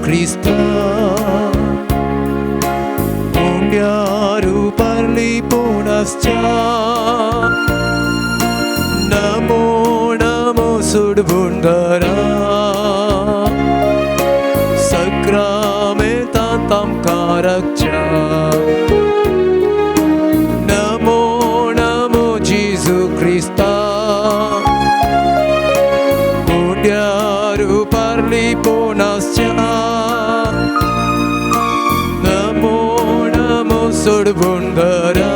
Krista पुण्यारू परली पुनश्चा Namo Namo सुडबुंडरा सक्रामेतांतां कारकचा Namo Namo जेसु Crysta पुण्यारू परली पुनश्चा नमो नमो सुडबुंडरा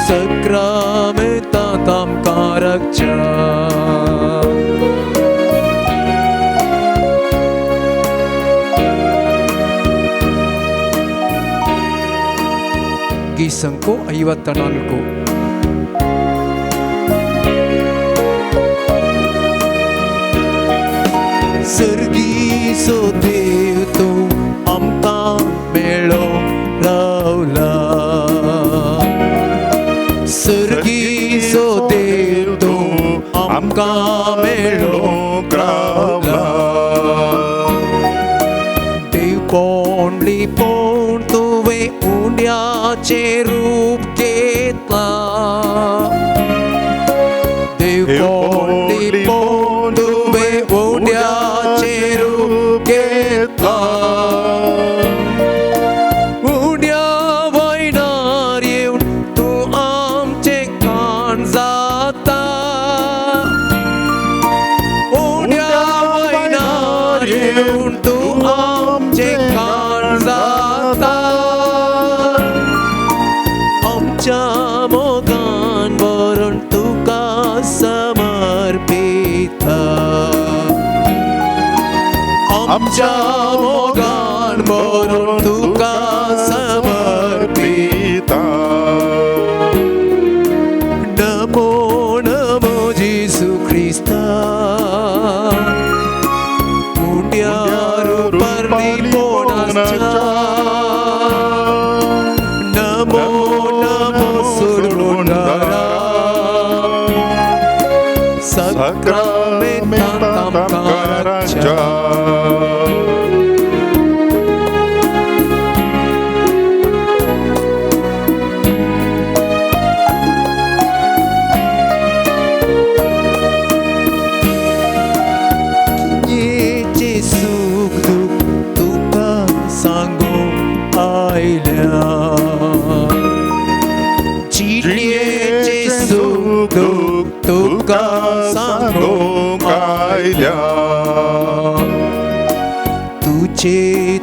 सक्रामेतांतां कारकचा ಗೀಸಂಕು 54 सर्गीचो देव तो आमकां मेळ्ळो रावला सर्गीचो देव तो आमकां मेळ्ळो रावला देव कोंडली पोवन तुवें उंड्याचें रूप घेतला देव कोंडली पोवन तुवें उंड्याचें रूप घेतला उंड्या वयनार येवन तूं आमचें काण जाता उंड्या वयनार येवन तूं आमचें काण जाता आमच्या मोगान व्हरून तुका समर्पिता आमच्या मोगान व्हरून तुका समर्पिता नमो नमो जेसु क्रिस्ता पुण्यारू परली पुनश्चा नमो नमो सुडबुंडरा सक्रामेतांतां कारकचा येचे सुख दुःख तुका सांगूंक आयल्या जिणेचे सुख दुःख तुका सांगूंक आयल्या तुजे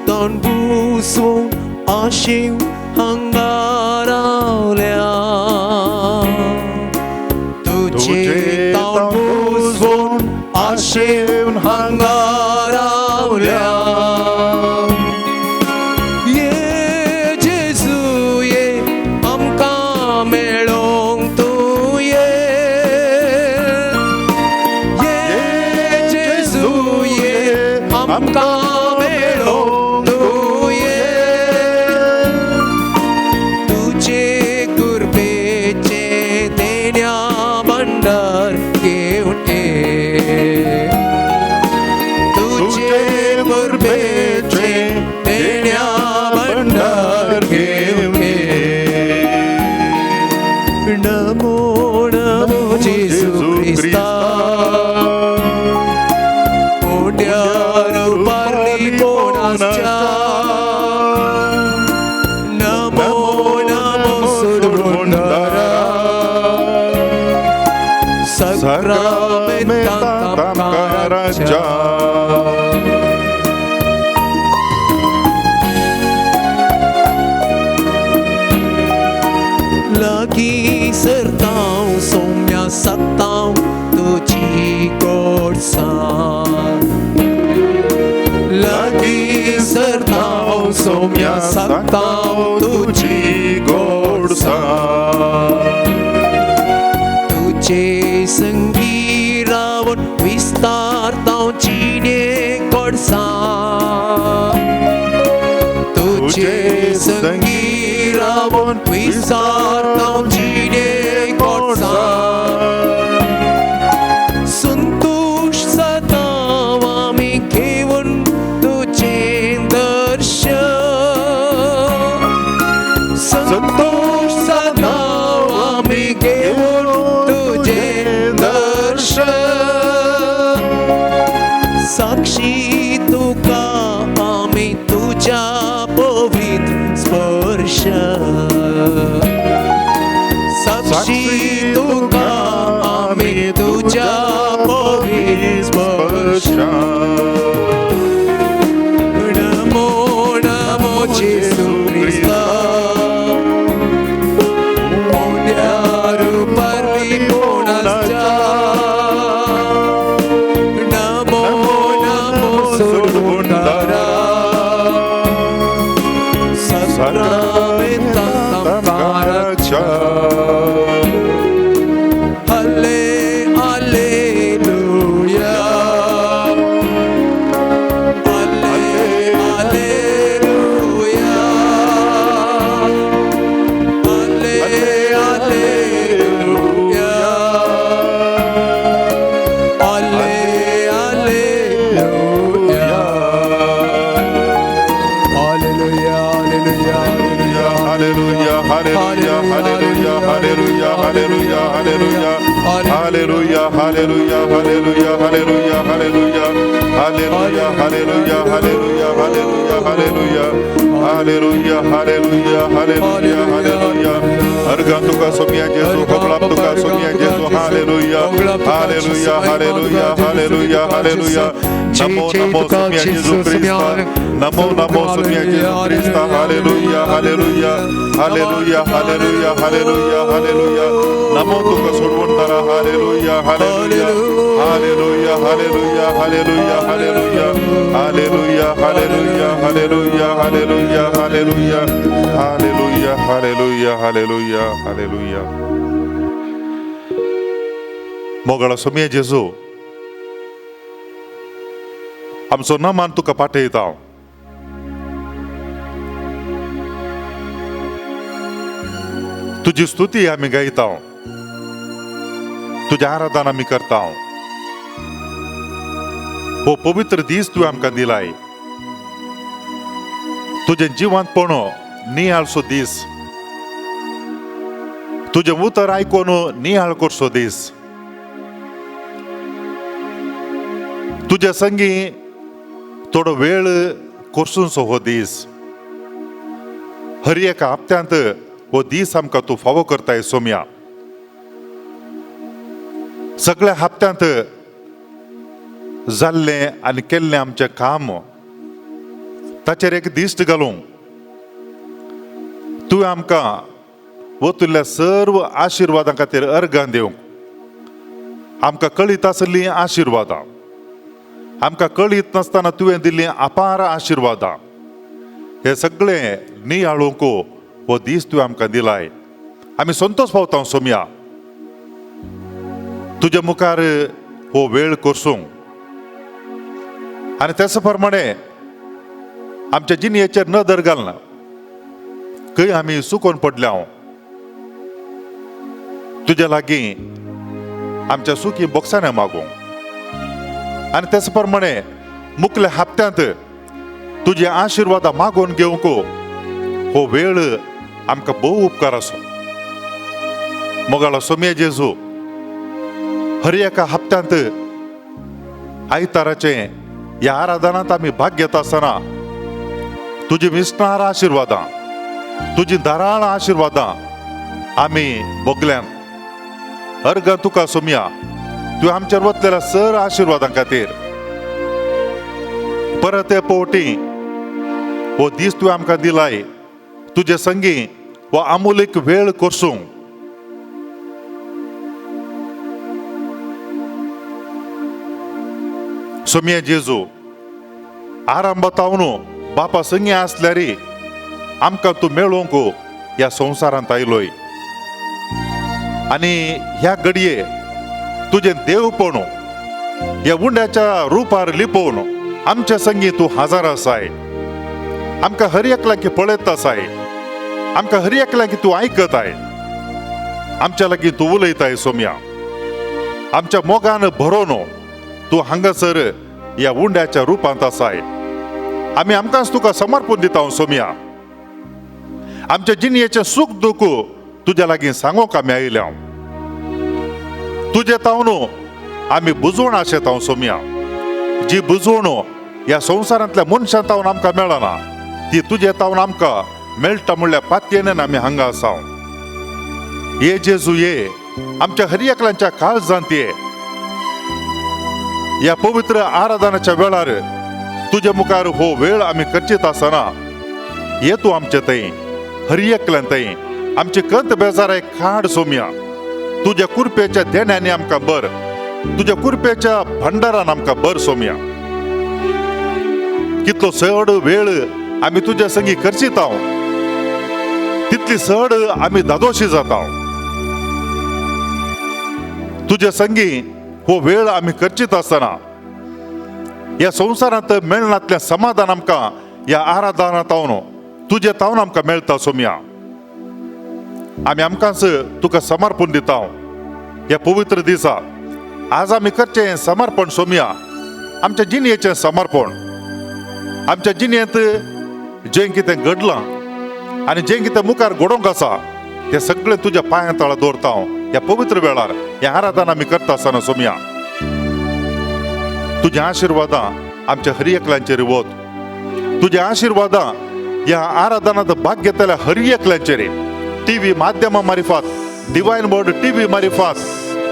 तोंड बुसवून आशेव हांगा रावल्या तुजे तोंड बुसवून आशेव हांगा रावल्या आमकां मेळोंक तूं ये तुजे कृपेचे देण्या भंडार घेवन ये तुजे कृपेचे देण्या भंडार घेवन ये नमो नमो जेसु क्रिस्ता पुण्यारू परली पुनश्चा नमो नमो सुडबुंडरा सक्रामेतांतां कारकचा लागीं सरतां सौम्या सकतां तुजी गोडसाण लागीं सरतां सौम्या सकतां तुजी गोडसाण तुजे संगी रावन विस्तारतां जिणे कोडसाण तुजे संगी रावन विस्तारतां जिणे कोडसाण संतोष सतां आमी घेवन जेसू ख्रिस्ता मोन्यारू परिपूर्णस्ता Namo Namo सोडुंडारा सरामितांताराचा Hallelujah, hallelujah, hallelujah, hallelujah, hallelujah, hallelujah, hallelujah, hallelujah, hallelujah, hallelujah, hallelujah, hallelujah, hallelujah, hallelujah. Argan tuka somia Jesu, koblap tuka somia Jesu, hallelujah, hallelujah, hallelujah, hallelujah, hallelujah. Namo namo somia Jesu Krista, namo namo somia Jesu Krista, hallelujah, hallelujah, hallelujah, hallelujah, hallelujah, hallelujah. Namo tuka survantara, hallelujah, hallelujah, hallelujah, hallelujah, hallelujah, hallelujah, hallelujah, hallelujah, hallelujah, hallelujah, hallelujah, hallelujah, hallelujah, hallelujah, hallelujah. Mogala somia Jesu, आमचो Naaman तुका पाठयता. तुझी स्तुती आम्ही गायता, तुझे आराधना आम्ही करता. हो पवित्र दीस तू आमकां दिलाय, तुझे जिवंतपण नियाळसो दीस, तुझे उतर आयकून नियाळ करसो दीस. तुझ्या संगी थोडो वेळ करसूनसो हो दीस. हर एका हप्त्यांत हो दीस आमकां तू फावो करताय सोम्या. सगळ्या हप्त्यांत जाल्ले आनी केल्लें आमचें काम ताचेर एक दिश्ट घालूंक तुवें आमकां वतुल्ल्या सर्व आशिर्वादां खातीर अर्गां दिवंक. आमकां कळीत आसलीं आशिर्वादां, आमकां कळीत नासतना तुवें दिल्लीं अपार आशिर्वादां, हे सगळे नियाळूंक हो दीस तुवें आमकां दिलाय. आमी संतोश पावता सोम्या तुज्या मुखार हो वेळ करसूंक. आनी त्याच प्रमाणे आमच्या जिणेचेर नदर घालना, खंय आमी सुकोवन पडल्या तुज्या लागीं आमच्या सुखी बोक्सांनी मागूंक. आनी त्याच प्रमाणे मुखल्या हप्त्यांत तुझे आशिर्वाद मागून घेवंक हो वेळ आमकां भोव उपकार आसो. मोगाळो सोम्या जेजू, हर एका हप्त्यांत आयताराचे ह्या आराधनांत आमी भाग घेता आसतना तुजी विस्तार आशिर्वादां, तुजी धाराळ आशिर्वादां आमी भोगल्यांत. अर्ग तुका सोम्या, तू आमचेर वतलेल्या सर आशिर्वादां खातीर. परत हे पोवटी हो दीस तुवें आमकां दिलाय, तुजे संगी हो अमूल्य वेळ करसूंक. सोम्या जेजू, आरंभातावन बापा संगी आसल्यार आमकां तूं मेळोवंक ह्या संवसारांत आयलोय. आनी ह्या घडये तुझे देवपण ह्या उंड्याच्या रुपार लिपोवन आमच्या संगी तूं हजर आसाय. आमकां हर एक लागीं पळयत आसाय, आमकां हर एक लागीं तूं आयकताय, आमच्या लागीं तूं उलयताय सोम्या. आमच्या मोगान भरोवन तूं हांगासर ह्या उंड्याच्या रुपांत आसाय. आमी आमकांच तुका समर्पण दिता सोम्या. आमच्या जिणेचें सुख दूख तुज्या लागीं सांगोंक आमी आयल्या. तुजे तावन आमी बुजवण आशेता सोम्या. जी बुजवण ह्या संवसारांतल्या मनशां तावन आमकां मेळना, ती तुजे तावन आमकां मेळटा म्हणल्या पातयेन आमी हांगा आसा. ये जेजू ये, आमच्या हर एकल्याच्या काळजांत ये. ह्या पवित्र आराधनाच्या वेळार तुजे मुखार हो वेळ आमी करचीत आसतना ये तू आमचे थंय हर एकल्यान थंय आमचे कंत बेजाराय काड सोम्या. तुझ्या कुरपेच्या देण्याने आमकां बर, तुझ्या कुरपेच्या भंडारान आमकां बर सोम्या. कितलो चड वेळ आमी तुज्या संगी करचिता, तितली चड आमी दादोशी जाता. तुझ्या संगी हो वेळ आमी करचीत आसतना ह्या संवसारांत मेळनातलें समाधान आमकां ह्या आराधनांत तुझे तावन आमकां मेळटा सोम्या. आमी आमकांच तुका समर्पण दिता ह्या पवित्र दिसा. आज आमी करचें हें समर्पण सोम्या, आमच्या जिणयेचें समर्पण. आमच्या जिणयेंत जें कितें घडलां आनी जें कितें मुखार घडोवंक आसा तें सगळें तुज्या पांया तळा दवरता ह्या पवित्र वेळार. हें आराधना आमी करता आसतना सोम्या, तुज्या आशिर्वादां आमच्या हर एकल्यांचेर वत. तुज्या आशिर्वादां ह्या आराधनांत भाग घेतल्या हर एकल्यांचेर टीव्ही माध्यमा मार्फत, डिवाइन वर्ड टीव्ही मार्फत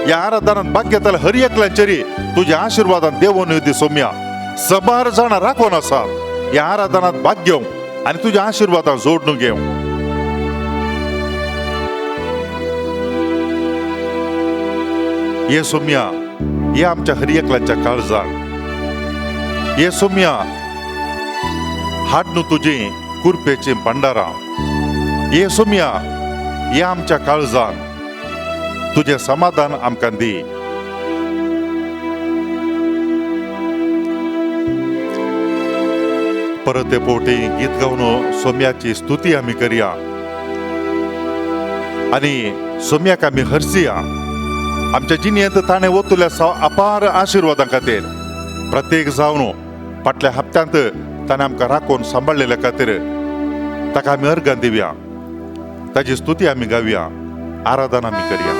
ह्या आराधनांत भाग घेतल्या हर एकल्यांचेर तुज्या आशिर्वादान देवून दी सोम्या. सबार जाणां राखून आसा ह्या आराधनांत भाग घेवंक आनी तुज्या आशिर्वादान जोडून घेवंक. ये सोम्या, ये आमच्या हर एकल्याच्या काळजाक. ये सोम्या, हाड न्हू तुजी कुरपेची भंडारा. ये सोम्या, ये आमच्या काळजान तुझे समाधान आमकां दी. परत ते पोटी गीत गावन सोम्याची स्तुती आमी करया आनी सोम्याक आमी हरसिया. आमच्या जिणयेंत ताणें वतल्या अपार आशिर्वादां खातीर प्रत्येक जावन फाटल्या हप्त्यांत ताणें आमकां राखून सांबाळलेल्या खातीर ताका आमी अर्गां दिवया, ताची स्तुती आमी गावया, आराधना आमी करया.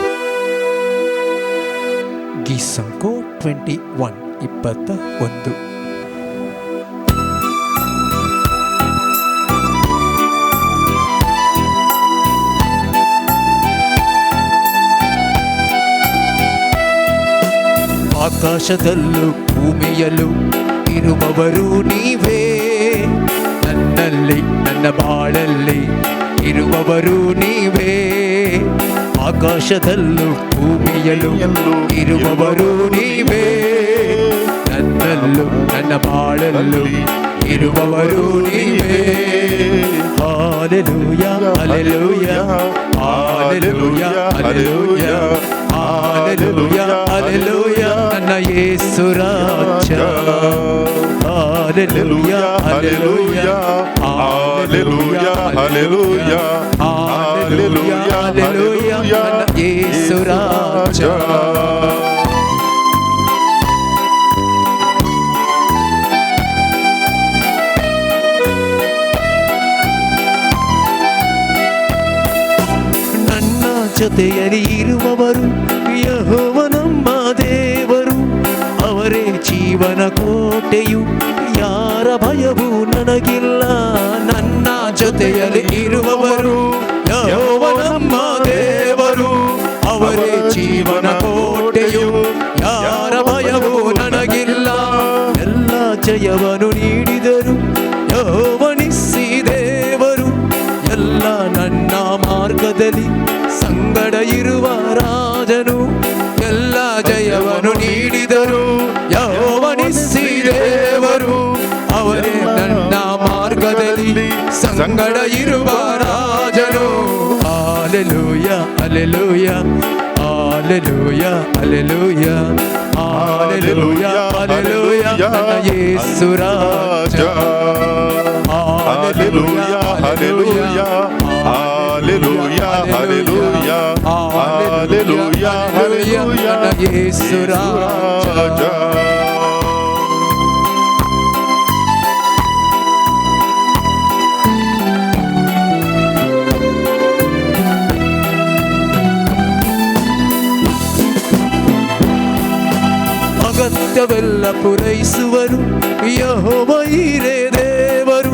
ಗೀತ್ ಸಂಕೋ 21. ಆಕಾಶದಲ್ಲೂ ಭೂಮಿಯಲ್ಲೂ ಇರುವವರು ನೀವೇ, ನನ್ನಲ್ಲಿ ನನ್ನ ಬಾಳಲ್ಲಿ ಇರುವವರು ನೀವೇ. ಆಕಾಶದಲ್ಲೂ ಭೂಮಿಯಲ್ಲೂ ಇರುವವರು ನೀವೇ, ನನ್ನಲ್ಲೂ ನನ್ನ ಬಾಳಲ್ಲೂ ಇರುವವರು ನೀವೇ. Hallelujah hallelujah hallelujah hallelujah hallelujah hallelujah ನನ್ನ ಯೇಸು ರಾಜ. Hallelujah hallelujah hallelujah hallelujah hallelujah hallelujah ನನ್ನ ಯೇಸು ರಾಜ. ಜೊತೆಯಲ್ಲಿ ಇರುವವರು ಯೆಹೋವ ನಮ್ಮ ದೇವರು, ಅವರೇ ಜೀವನ ಕೋಟೆಯು, ಯಾರ ಭಯವೂ ನನಗಿಲ್ಲ. ನನ್ನ ಜೊತೆಯಲ್ಲಿ ಇರುವವರು ಯೆಹೋವ ನಮ್ಮ ದೇವರು, ಅವರೇ ಜೀವನ ಕೋಟೆಯು, ಯಾರ ಭಯವೂ ನನಗಿಲ್ಲ. ಎಲ್ಲ ಜಯವನ್ನು ನೀಡಿದರು ಯೆಹೋವನಿಸ್ಸಿ ದೇವರು, ಎಲ್ಲ ನನ್ನ ಮಾರ್ಗದಲ್ಲಿ ಸಂಗಡ ಇರುವ ರಾಜನು. ಎಲ್ಲ ಜಯವನ್ನು ನೀಡಿದರು ಯೆಹೋವನಿಸ್ಸಿ ದೇವರು, ಅವರೇ ನನ್ನ ಮಾರ್ಗದಲ್ಲಿ ಸಂಗಡ ಇರುವ ರಾಜನು. Hallelujah hallelujah hallelujah hallelujah hallelujah hallelujah ನನ್ನ ಯೇಸು ರಾಜ. Hallelujah hallelujah hallelujah hallelujah hallelujah hallelujah ನನ್ನ ಯೇಸು ರಾಜ. ಅಗತ್ಯವೆಲ್ಲ ಪೂರೈಸುವರು ಯೆಹೋವ ಈರೇ ದೇವರು,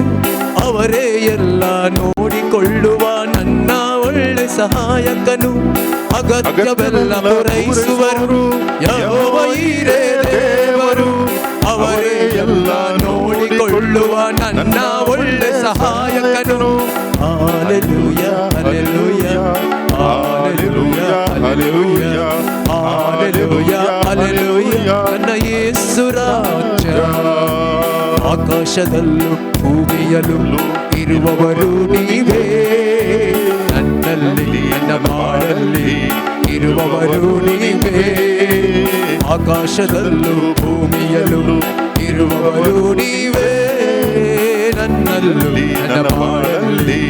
ಅವರೇ ಎಲ್ಲ ನೋಡಿಕೊಳ್ಳುವ ನನ್ನ ಒಳ್ಳೆ ಸಹಾಯಕನು. ಅಗತ್ಯವೆಲ್ಲ ಪೂರೈಸುವರು ಯೆಹೋವ ಈರೇ ದೇವರು, ಅವರೇ ಎಲ್ಲ ನೋಡಿಕೊಳ್ಳುವ ನನ್ನ ಒಳ್ಳೆ ಸಹಾಯಕನು. ಆಕಾಶದಲ್ಲೂ ಭೂಮಿಯಲ್ಲೂ ಇರುವವರು ನೀವೇ, ನನ್ನಲ್ಲಿ ನನ್ನ ಬಾಳಲ್ಲಿ ಇರುವವರು ನೀವೇ. ಆಕಾಶದಲ್ಲೂ ಭೂಮಿಯಲ್ಲೂ ಇರುವವರು ನೀವೇ, ನನ್ನಲ್ಲಿ ನನ್ನ ಬಾಳಲ್ಲಿ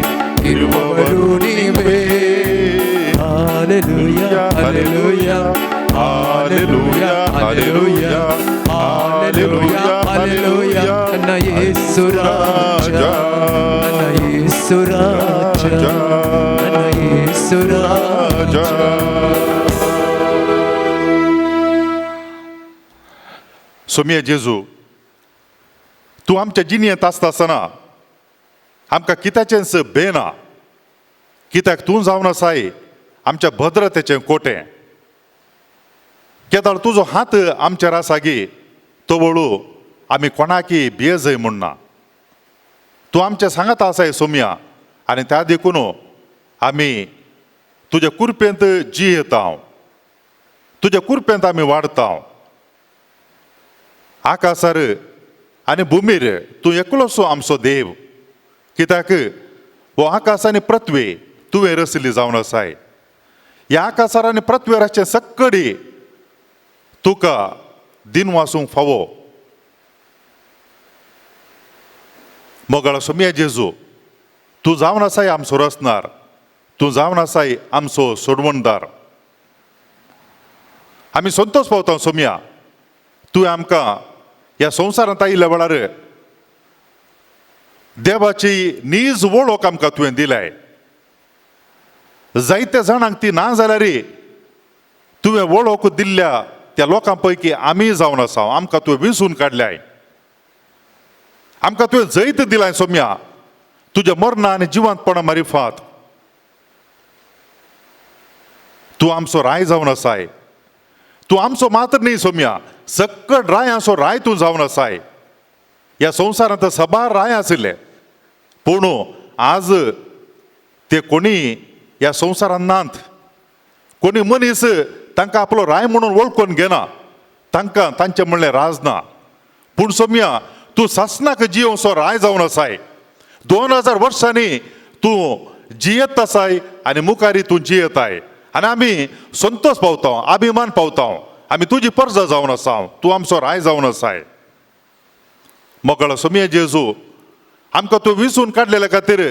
ಇರುವವರು ನೀವೇ. Hallelujah hallelujah hallelujah hallelujah hallelujah hallelujah. ನನ್ನ ಯೇಸು ರಾಜ, ನನ್ನ ಯೇಸು ರಾಜ, ನನ್ನ ಯೇಸು ರಾಜ. सोम्या जेजू, तू आमच्या जिणयेंत आसता आसतना आमकां कित्याचेंच भेना, कित्याक तूं जावन आसाय आमच्या भद्रतेचें कोटें. केदाळ तुजो हात आमचेर आसा गे, तो वळू आमी कोणाकी भियेजय म्हणना. तूं आमचे सांगाता आसाय सोम्या, आनी त्या देखून आमी तुज्या कुरपेंत जियेता, तुज्या कुरपेंत आमी वाडता. आकाशार आनी भुमीर तूं एकलोसो आमचो देव, कित्याक हो आकाश आनी पृथ्वी तुवें रचली जावन आसाय. ह्या आकाशार आनी पृथ्वीराचें सक्कडी तुका दिन वासूंक फावो. मोगळा सोम्या जेजू, तूं जावन आसाय आमचो रचणार, तूं जावन आसाय आमचो सोडवणदार. आमी संतोश पावता सोम्या, तुवें आमकां ह्या संवसारांत आयिल्ल्या वेळार देवाची नीज वळख आमकां तुवें दिल्याय. जायत्या जाणांक ती ना जाल्यार तुवें वळख दिल्ल्या त्या लोकां पैकी आमी जावन आसा. आमकां तुवें विंसून काडल्याय, आमकां तुवें जैत दिलाय सोम्या, तुज्या मरणा आनी जिवंतपणा मारिफात. तूं आमचो राय जावन आसाय. तूं आमचो मात्र न्ही सोम्या, सक्कड रायांचो राय तूं जावन आसाय. ह्या संवसारांत सबार राय आशिल्ले, पूण आज ते कोणी ह्या संवसारांत नात. कोणी मनीस तांकां आपलो राय म्हणून वळखून घेना, तांकां तांचें म्हणलें राज ना. पूण सोम्या, तूं सासनाक जियोचो राय जावन आसाय. 2000 वर्सांनी तूं जियेत आसाय आनी मुखारी तूं जियेताय. आनी आमी संतोश पावता, अभिमान पावता, आमी तुजी परजा जावन आसा, तूं आमचो राय जावन आसाय. मोगळो सोम्या जेजू, आमकां तूं विंसून काडलेल्या खातीर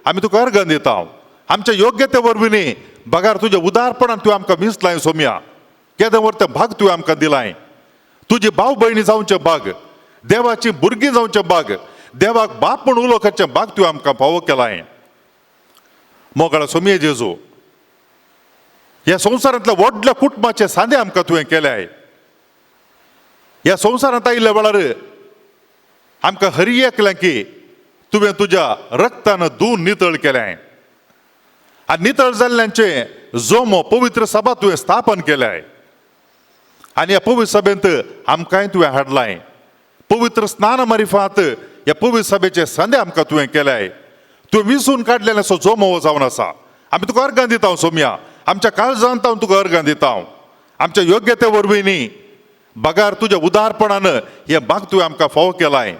आमी तुका अर्घन दिता. आमच्या योग्यते वरवीं बगार तुज्या उदारपणान तुवें आमकां विंसलाय सोम्या. केदें वर तें भाग तुवें आमकां दिलाय. तुजी भाव भयणी जावचे भाग, देवाची भुरगीं जावचे भाग, देवाक बाप म्हूण उलो करचे भाग तुवें आमकां फावो केलाय. मोगळो सोम्या जेजू, ह्या संवसारांतल्या व्हडल्या कुटुंबाचे सांदे आमकां तुवें केल्याय. ह्या संवसारांत आयिल्ल्या वेळार आमकां हर एकल्यांकी तुवें तुज्या रक्तान धुवन नितळ केल्याय. आनी नितळ जाल्ल्यांचे जोमो पवित्र सभा तुवें स्थापन केल्याय. आनी ह्या पवित्र सभेंत आमकांय तुवें हाडलाय. पवित्र स्नान मारिफात ह्या पवित्र सभेचे सांदे आमकां तुवें केल्याय. तुवें विंसून काडलेलो जोमो जावन आसा. आमी तुका अर्घन दिता सोम्या, आमच्या काळजांत हांव तुका अर्घन दिता. आमच्या योग्यते वरवीं न्ही, बगार तुज्या उदारपणान हे भाग तुवें आमकां फावो केलाय.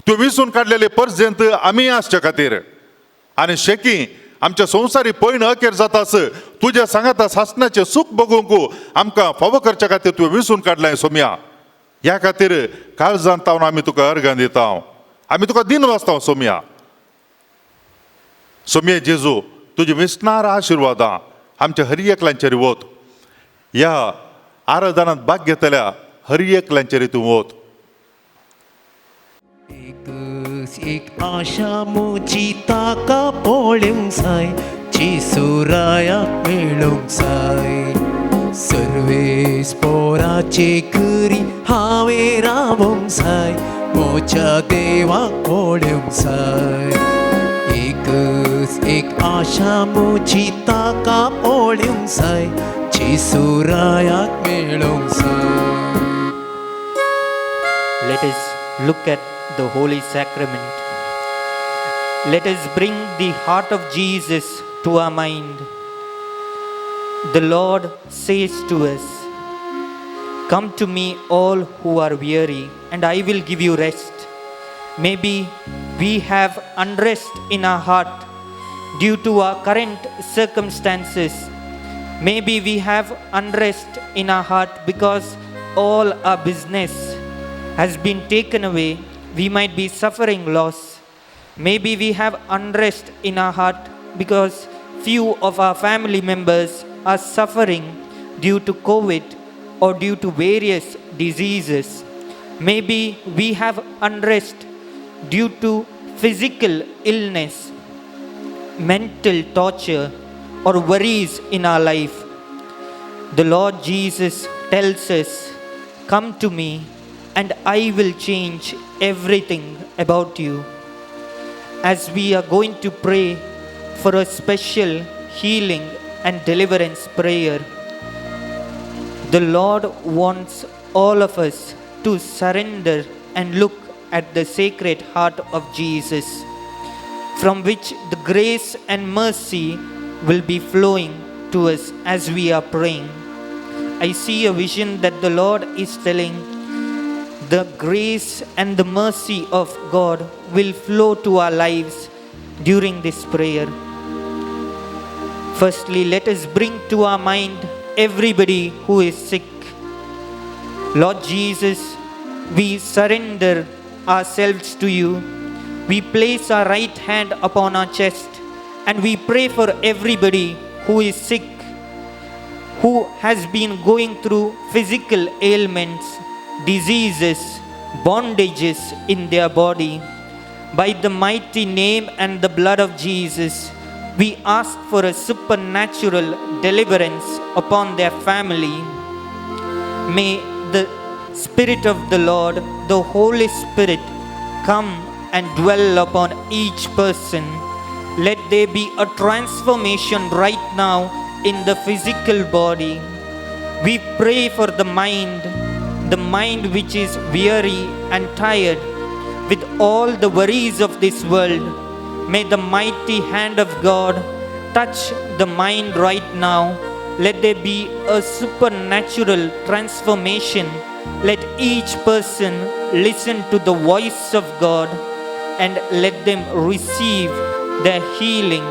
तुवें विंसून काडलेले परजेंत आमी आसचे खातीर आनी शेकी आमच्या संवसारी पयण अखेर जातास तुज्या सांगाता सासणाचें सूख बगूंक आमकां फावो करच्या खातीर तुवें विंसून काडलाय सोम्या. ह्या खातीर काळजांत हांव आमी तुका अर्घन दिता. आमी तुका दिन वाचता सोम्या. सोम्या जेजू, तुजी विस्नार आशिर्वादां आमच्या हर एकल्यांचेर वत. ह्या आराधनांत भाग घेतल्या हर एकल्यांचेर तूं वत. एक आशा मोची ताका पळोवंक जाय, जेसुराया मेळोवंक जाय. सर्वेस पोराचे घरी हांवें रावोंक जाय, मोच्या देवाक पळोवंक जाय. एकच एक आशा मोची ताका पळोवंक जाय, जेसुरायाक मेळोवंक जाय. Let us look at the Holy Sacrament. Let us bring the heart of Jesus to our mind. The Lord says to us, "Come to me all who are weary, and I will give you rest. Maybe we have unrest in our heart due to our current circumstances. Maybe we have unrest in our heart because all our business has been taken away. We might be suffering loss. Maybe we have unrest in our heart because few of our family members are suffering due to COVID or due to various diseases. Maybe we have unrest due to physical illness, mental torture, or worries in our life. The Lord Jesus tells us, "Come to me and I will change everything about you." As we are going to pray for a special healing and deliverance prayer, the Lord wants all of us to surrender and look at the sacred heart of Jesus, from which the grace and mercy will be flowing to us as we are praying. I see a vision that the Lord is telling, the grace and the mercy of God will flow to our lives during this prayer. Firstly, let us bring to our mind everybody who is sick. Lord Jesus, we surrender ourselves to you. We place our right hand upon our chest and we pray for everybody who is sick, who has been going through physical ailments, diseases, bondages in their body. By the mighty name and the blood of Jesus, we ask for a supernatural deliverance upon their family. May the Spirit of the Lord, the Holy Spirit, come and dwell upon each person. Let there be a transformation right now in the physical body. We pray for the mind which is weary and tired with all the worries of this world. May the mighty hand of God touch the mind right now. Let there be a supernatural transformation. Let each person listen to the voice of God and let them receive their healing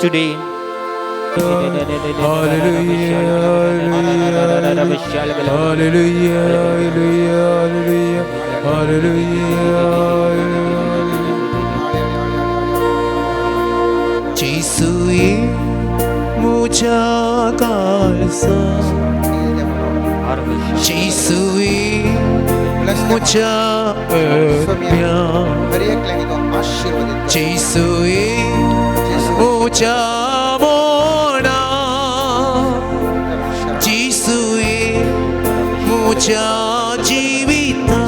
today. जिसुए मुझा कालसा जिसुए मुझा प्यार जिसुए मुझा मोना जिसुए मुझा जीविता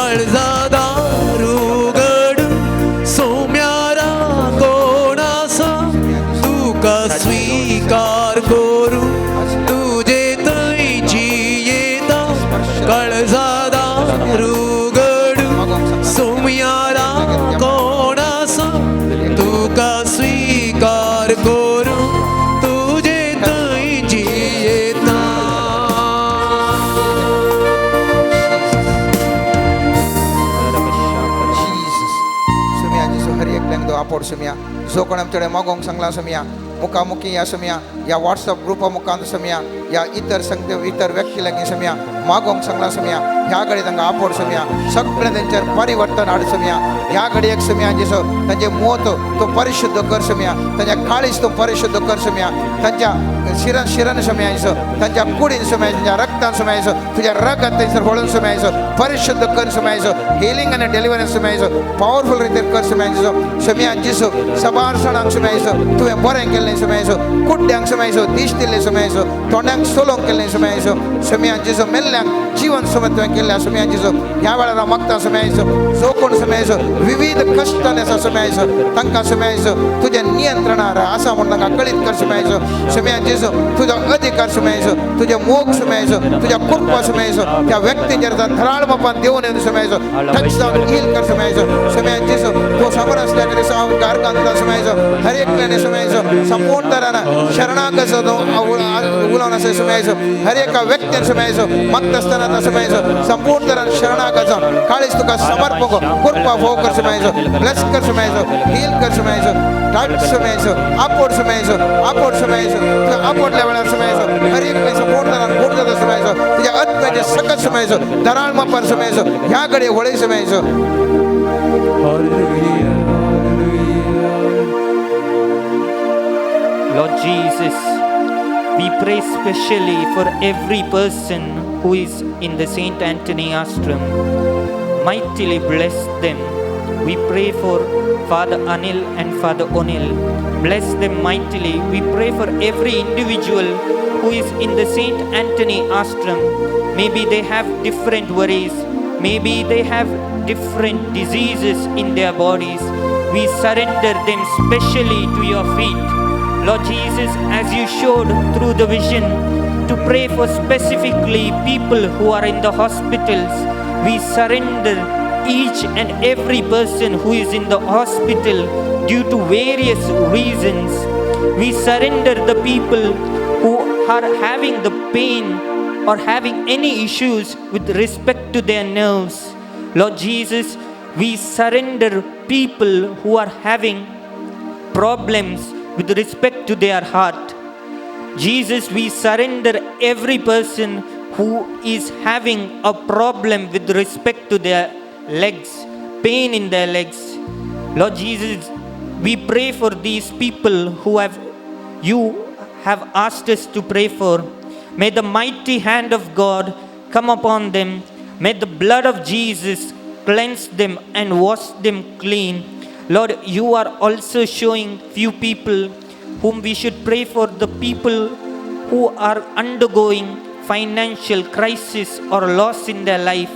अर्जादारू गडू सोम्यारा कोणासा तू का स्वीकार करू तुझे तैची येता कळजादारू गडू सोम्यारा कोणासा तू का स्वीकार करू तुझे तैची येता. Apor semia, so konam tere magong sangla semia, mukamuki ya semia, ya WhatsApp grupa mukand semia, ya itar sangte itar व्यक्ती लगी semia, magong sangla semia, या घडी तंगा apor semia, सगळे त्यांचे परिवर्तन आड semia, या घडी एक semia जिसो त्यांचे मोत तो परिशुद्ध कर semia, त्यांच्या काळीस तो परिशुद्ध कर semia, त्यांच्या शिरण semia जिसो, त्यांच्या कुडीन semia, त्यांच्या रक्तान semia जिसो, तुझ्या रगत त्यांच्या होळून semia जिसो, परिशुद्ध कर semia जिसो, healing and deliverance semia जिसो, powerful रीते कर semia जिसो, semia जिसो, सबार सणांग semia जिसो, तुझे बरें केले semia जिसो, कुड्यांग semia जिसो, दिश दिले semia जिसो, तोंडांग सोलोंग केले semia जिसो, semia जिसो मेल्यांग जीवन समत्व केले semia जिसो, या वेळेला मागता semia जिसो, जो कोण semia जिसो, विविध कष्टाने semia जिसो, तंका semia जिसो, तुझे नियंत्रणावर आसा म्हणून कळीत कर semia जिसो, semia जिसो, तुझा अधिकार semia जिसो, तुझे मोग semia जिसो, तुझ्या कृपा semia जिसो, त्या व्यक्तींचेर धराळपण देऊन semia जिसो, touch down heal कर semia जिसो, semia जिसो, तो समोर असल्याकडे संगार मुखांतर समायचो हर एक ने समायचो संपूर्ण तरह शरणागत उलावना से समायचो हर एक व्यक्ति समायचो मक्तस्थाना समायचो संपूर्ण तरह शरणागत काळीस तुका समर्पक कृपा भोग कर समायचो ब्लेस कर समायचो हील कर समायचो टाइट समायचो अपवर्ड समायचो अपवर्ड लेवल समायचो हर एक ने संपूर्ण तरह पूर्ण समायचो तुझ्या आत्म्याचे सकत समायचो दराळमा पर समायचो ह्या घडी Hole समायचो Lord Jesus, we pray specially for every person who is in the Saint Anthony Ashram. Mightily bless them. We pray for Father Anil and Father Onil. Bless them mightily. We pray for every individual who is in the Saint Anthony Ashram. Maybe they have different worries. Maybe they have different diseases in their bodies. We surrender them specially to your feet. Lord Jesus, as you showed through the vision to pray for specifically people who are in the hospitals, we surrender each and every person who is in the hospital due to various reasons. We surrender the people who are having the pain or having any issues with respect to their nerves. Lord Jesus, we surrender people who are having problems with respect to their heart. Jesus, we surrender every person who is having a problem with respect to their legs, pain in their legs. Lord Jesus, we pray for these people who you have asked us to pray for. May the mighty hand of God come upon them. May the blood of Jesus cleanse them and wash them clean. Lord, you are also showing few people whom we should pray for, the people who are undergoing financial crisis or loss in their life,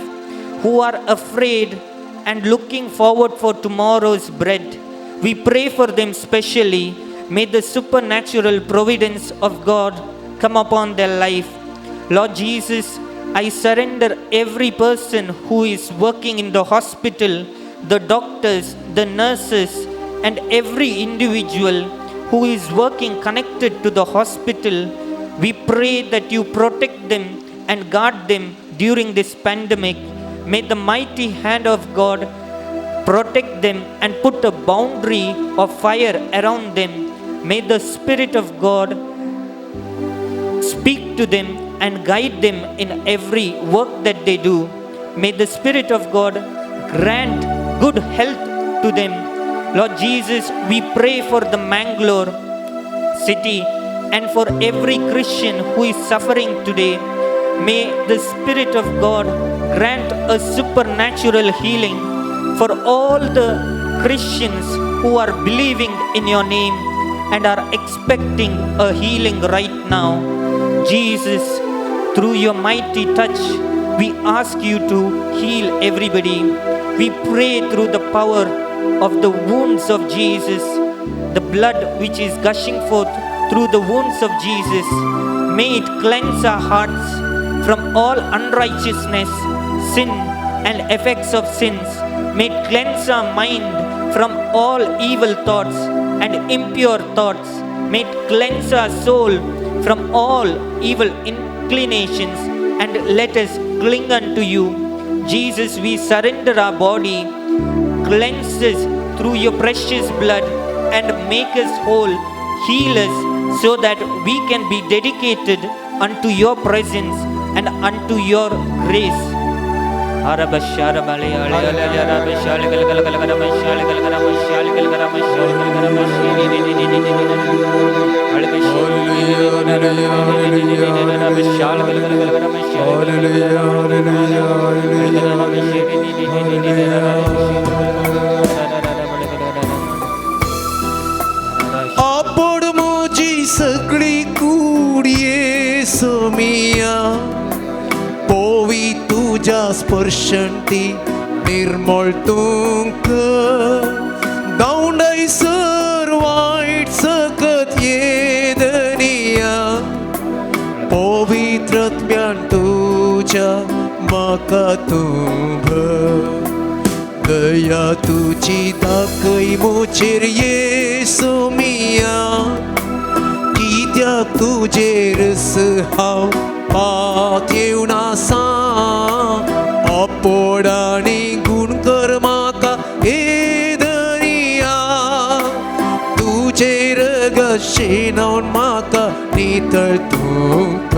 who are afraid and looking forward for tomorrow's bread. We pray for them specially. May the supernatural providence of God come upon their life. Lord Jesus, I surrender every person who is working in the hospital, the doctors, the nurses, and every individual who is working connected to the hospital. We pray that you protect them and guard them during this pandemic. May the mighty hand of God protect them and put a boundary of fire around them. May the Spirit of God speak to them and guide them in every work that they do. May the Spirit of God grant good health to them. Lord Jesus, we pray for the Mangalore city and for every Christian who is suffering today. May the Spirit of God grant a supernatural healing for all the Christians who are believing in your name and are expecting a healing right now. Jesus, through your mighty touch, we ask you to heal everybody. We pray through the power of the wounds of Jesus, the blood which is gushing forth through the wounds of Jesus. May it cleanse our hearts from all unrighteousness, sin, and effects of sins. May it cleanse our mind from all evil thoughts and impure thoughts. May it cleanse our soul from all evil inclinations and let us cling unto you. Jesus, we surrender our body. Cleanse us through your precious blood and make us whole. Heal us so that we can be dedicated unto your presence and unto your grace. आपण माझी सगळी कुडिये सोमिया पोवी तुझ्या स्पर्शंती निर्मळ तुंक दावंडाई sir वाईट सकत येदनिया पवित्रत्म्यान तुझ्या म्हाका तूं दया तुझी दाखय मोचेर येसू मिया कित्याक तुजेरस हांव पात येवना सा अपोड आनी गुण कर म्हाका येदनिया तुजेर शेणावन म्हाका नितळतूंक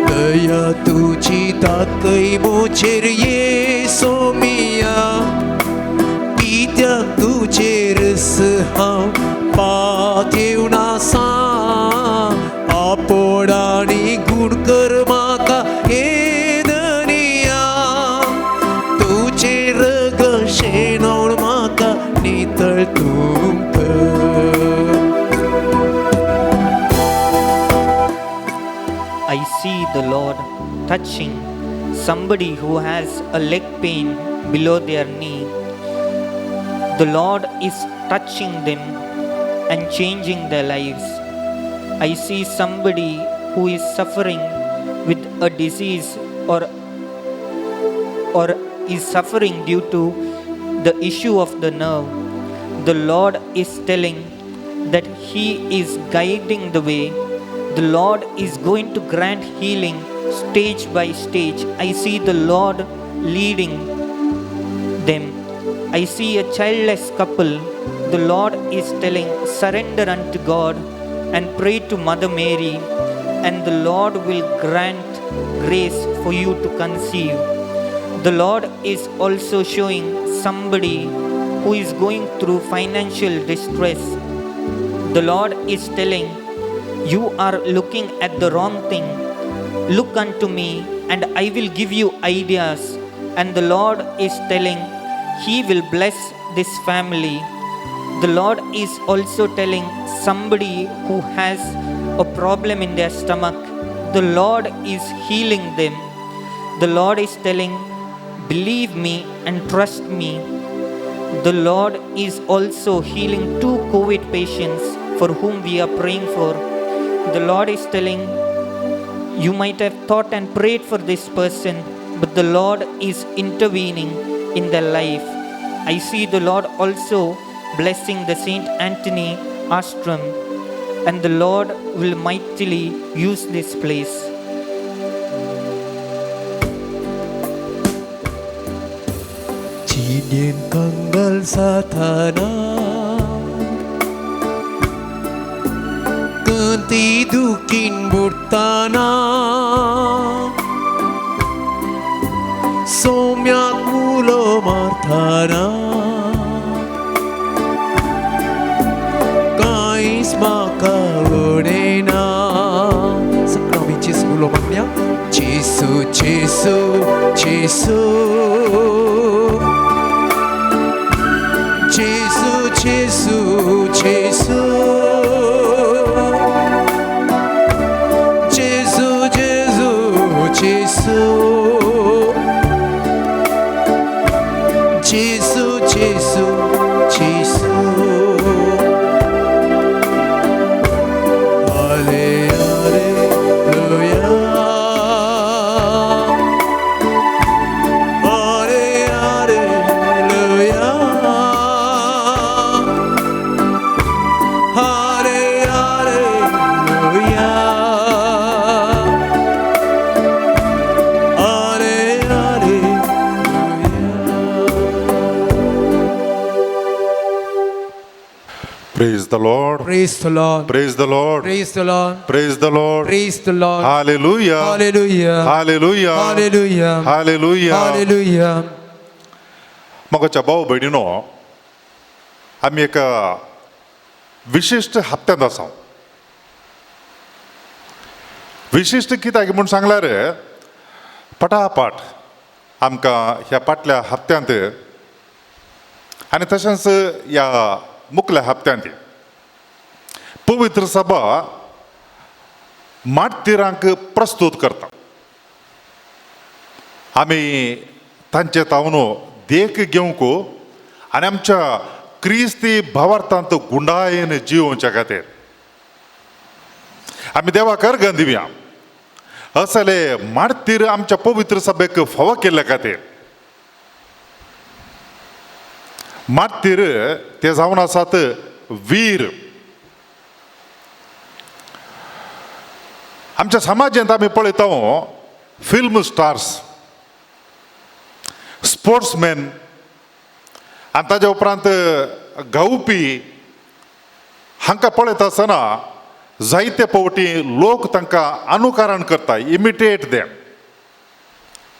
दया तुझी दाखय मोचेर येसू मिया कित्याक तुजेरस हांव पात येवना सा आपोड आनी गुण कर म्हाका येदनिया तुजेर शेणावन म्हाका नितळतूंक I see the Lord touching somebody who has a leg pain below their knee. The Lord is touching them and changing their lives. I see somebody who is suffering with a disease or is suffering due to the issue of the nerve. The Lord is telling that He is guiding the way. The Lord is going to grant healing stage by stage. I see the Lord leading them. I see a childless couple. The Lord is telling, surrender unto God and pray to Mother Mary, and the Lord will grant grace for you to conceive. The Lord is also showing somebody who is going through financial distress. The Lord is telling, you are looking at the wrong thing. Look unto me and I will give you ideas. And the Lord is telling, He will bless this family. The Lord is also telling somebody who has a problem in their stomach, the Lord is healing them. The Lord is telling, believe me and trust me. The Lord is also healing 2 COVID patients for whom we are praying for. The Lord is telling, you might have thought and prayed for this person, but the Lord is intervening in their life. I see the Lord also blessing the Saint Anthony Ashram, and the Lord will mightily use this place. Cinian kanggal satana Kentidukin burtana Somyak mulo martana Kais maka unena Sekrami Jesu mulo maknya Jesu, Jesu, Jesu Jesu, Jesu, Jesu Jesu, Jesu, Jesu Jesu, Jesu, Jesu Ale, Alleluia Ale, Alleluia Ale, Alleluia Ale, Alleluia Praise the Lord. Praise the Lord. Praise the Lord. Praise the Lord. Praise the Lord. Praise the Lord. Hallelujah. Hallelujah. Hallelujah. Hallelujah. Hallelujah. Hallelujah. मगाच्या भाऊ बहिणीनो आम्ही एका विशिष्ट हप्त्यांत आसा विशिष्ट कित्याक म्हूण सांगल्यार पटापट आमकां ह्या फाटल्या हप्त्यांत आनी तशेंच ह्या मुखल्या हप्त्यांत पवित्र सभा माततीरांक प्रस्तुत करता आमी तांचे तावन देख घेवंक आनी आमच्या क्रिस्ती भावार्थांत गुंडायेन जिवोवच्या खातीर आमी देवाक अर्घ दिवया असले माततीर आमच्या पवित्र सभेक फावो केल्ल्या खातीर मार्तीर ते जावन आसात वीर. आमच्या समाजांत आमी पळयता फिल्म स्टार्स, स्पोर्ट्समॅन आनी ताजे उपरांत गावपी हांकां पळयत आसतना जायते फावटी लोक तांकां अनुकरण करता, इमिटेट देम.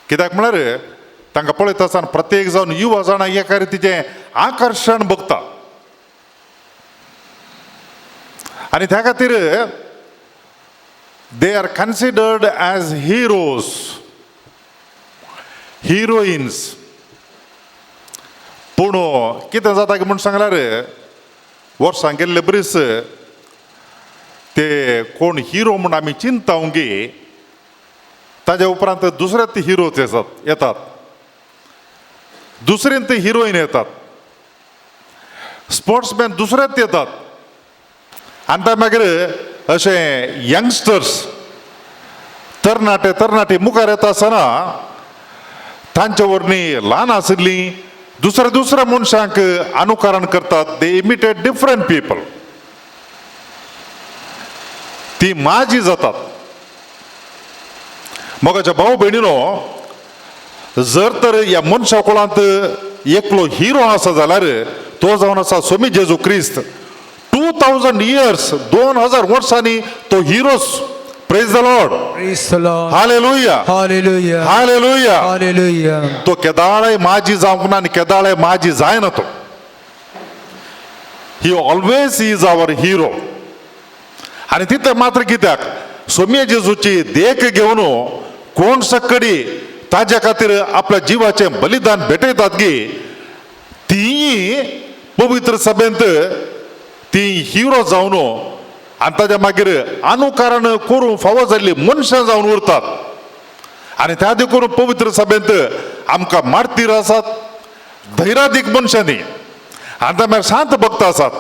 कित्याक म्हळ्यार तांकां पळयत आसतना प्रत्येक जावन युवा जाणां एका रितीचें आकर्शण भोगता. आनी त्या खातीर they are considered as heroes, heroines. पूण कितें जाता की म्हूण सांगल्यार वर्सां गेल्ले बरीच ते कोण हिरो म्हूण आमी चिंतावंगी ताजे उपरांत दुसरे ते हिरो येतात, दुसरेन ते हिरोईन येतात, स्पोर्ट्समॅन दुसरेच येतात. आनी ते मागीर अशे यंगस्टर्स तरणाटे मुखार येता आसतना तांचे वरवीं ल्हान आशिल्लीं दुसऱ्या मनशांक अनुकरण करतात. They imitate different people. ती माजी जातात. मोगाच्या भाऊ भयणीनो, जर तर ह्या मनशा कुळांत एकलो हिरो आसा जाल्यार तो जावन आसा स्वामी जेजू क्रिस्त. 2000 years, 2000 वर्सांनी तो हिरोस. Praise the Lord. Praise the Lord. Hallelujah, Hallelujah. Hallelujah. Hallelujah. तो केदाळे माजी जावंक ना आनी केदाळे माजी जायना तो. He always is our hero. आनी तितले मात्र कित्याक स्वामी जेजूची देख घेवन कोण सक्कडी ताज्या खातीर आपल्या जिवाचें बलिदान भेटयतात गी, तीय पवित्र सभेंत ती हिरो जावन आनी ताज्या मागीर अनुकरण करूं फावो जाल्ली मनशां जावन उरतात. आनी त्या देखून पवित्र सभेंत आमकां मार्तीर आसात, धैर्यादीक मनशांनी, आनी त्या मागीर शांत भक्त आसात.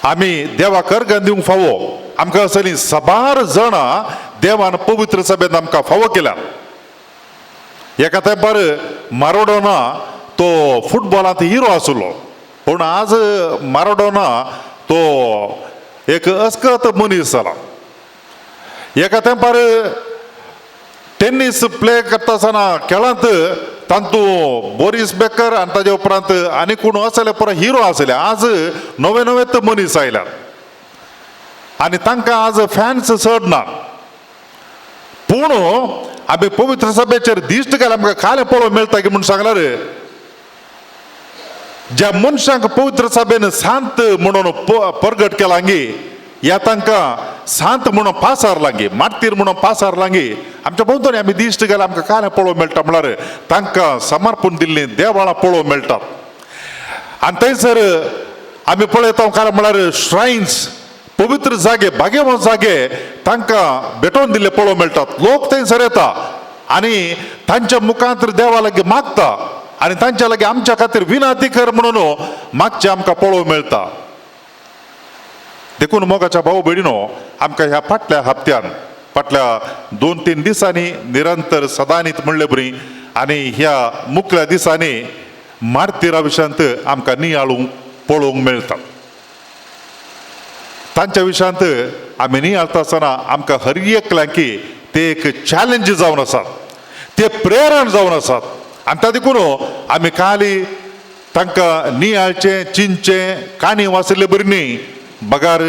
आमी देवाक अर्घ दिवंक फावो आमकां असली सबार जाणां देवान पवित्र सभेंत आमकां फावो केल्या. एका तेंपार माराडोना तो फुटबॉलांत हिरो आसलो, पूण आज माराडोना तो एक अस्कत मनीस जाला. एका तेंपार टेनिस प्ले करता आसतना खेळांत तांतू बोरीस बेकर आनी ताजे उपरांत आनी कोण असले पुरो हिरो आसले. आज नवे मनीस आयल्यात आनी तांकां आज फॅन्स चड ना. पूण आमी पवित्र सभेचेर दिश्ट गेले आमकां खाले पळोवंक मेळटा की म्हूण सांगल्यार ज्या मनशांक पवित्र सभेन सांत म्हणून परगट केलांगी, ह्या तांकां सांत म्हणून पासारलांगी, मार्तीर म्हणून पासारलांगी. आमच्या भोंवतणी आमी दिश्ट गेले आमकां कांय पळोवंक मेळटा म्हळ्यार तांकां समर्पण दिल्लीं देवाळां पळोवंक मेळटात. आनी थंयसर आमी पळयता काय म्हळ्यार श्रायन्स, पवित्र जागे, भाग्यवान जागे तांकां भेटोवन दिल्ले पळोवंक मेळटात. लोक थंयसर येता आनी तांच्या मुखांतर देवा लागीं मागता आनी तांच्या लागीं आमच्या खातीर विनंती कर म्हणून मागचें आमकां पळोवंक मेळटा. देखून मोगाच्या भाऊ भयणीनो, आमकां ह्या फाटल्या हप्त्यान, फाटल्या 2-3 दिसांनी निरंतर सदांनीच म्हणलें बरी, आनी ह्या मुखल्या दिसांनी मार्तीरा विशयांत आमकां नियाळूंक पळोवंक मेळटा. तांच्या विशयांत आमी नियाळटा आसतना आमकां हर एकल्यांकी ते एक चॅलेंज जावन आसात, ते प्रेरण जावन आसात. आनी त्या देखून आमी काली तांकां नियाळचें, चिंतचें, काणी वाचले बरी न्ही, बगार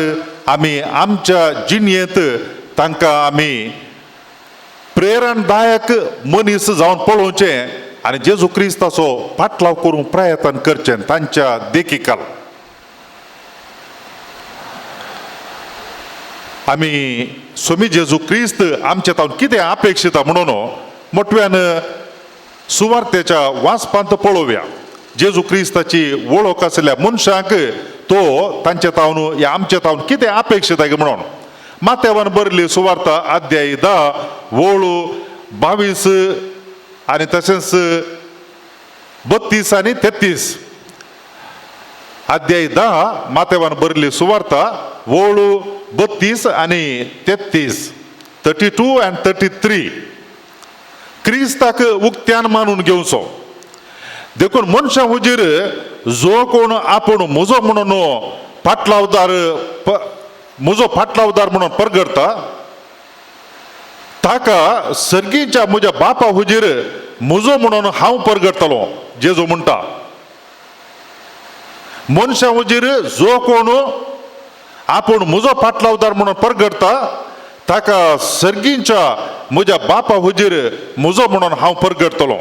आमी आमच्या जिणयेंत तांकां आमी प्रेरणदायक मनीस जावन पळोवचें आनी जेजू क्रिस्ताचो पाटलाव करूंक प्रयत्न करचें तांच्या देखीकाल. आमी स्वामी जेजू क्रिस्त आमचे तावन कितें अपेक्षिता म्हणून मोठव्यान सुवार्तेच्या वाचपांत पळोवया. जेजू क्रिस्ताची वळख आसल्या मनशांक तो तांचे तावन ह्या आमचे तावन कितें अपेक्षिता म्हणून माथेवान बरयल्ली सुवार्ता अध्याय 10 वळू 22 आनी तशेंच 32 आनी 33. अध्याय 10 माथेवान बरयल्ली सुवार्ता वळू 32 आनी 33, 32 and 33. क्रिस्ताक उक्त्यान मानून घेवचो. देखून मनशा हुजीर जो कोण आपण म्हजो म्हणून फाटलावदार म्हणून परगडता ताका सर्गीच्या म्हज्या बापा हुजीर म्हजो म्हणून हांव परगडतलो जेजू म्हणटा. मनशा हुजीर जो कोण आपण म्हजो फाटलावदार म्हणून परगडता ताका सर्गीच्या म्हज्या बापा हुजीर म्हजो म्हणून हांव परगडतलो.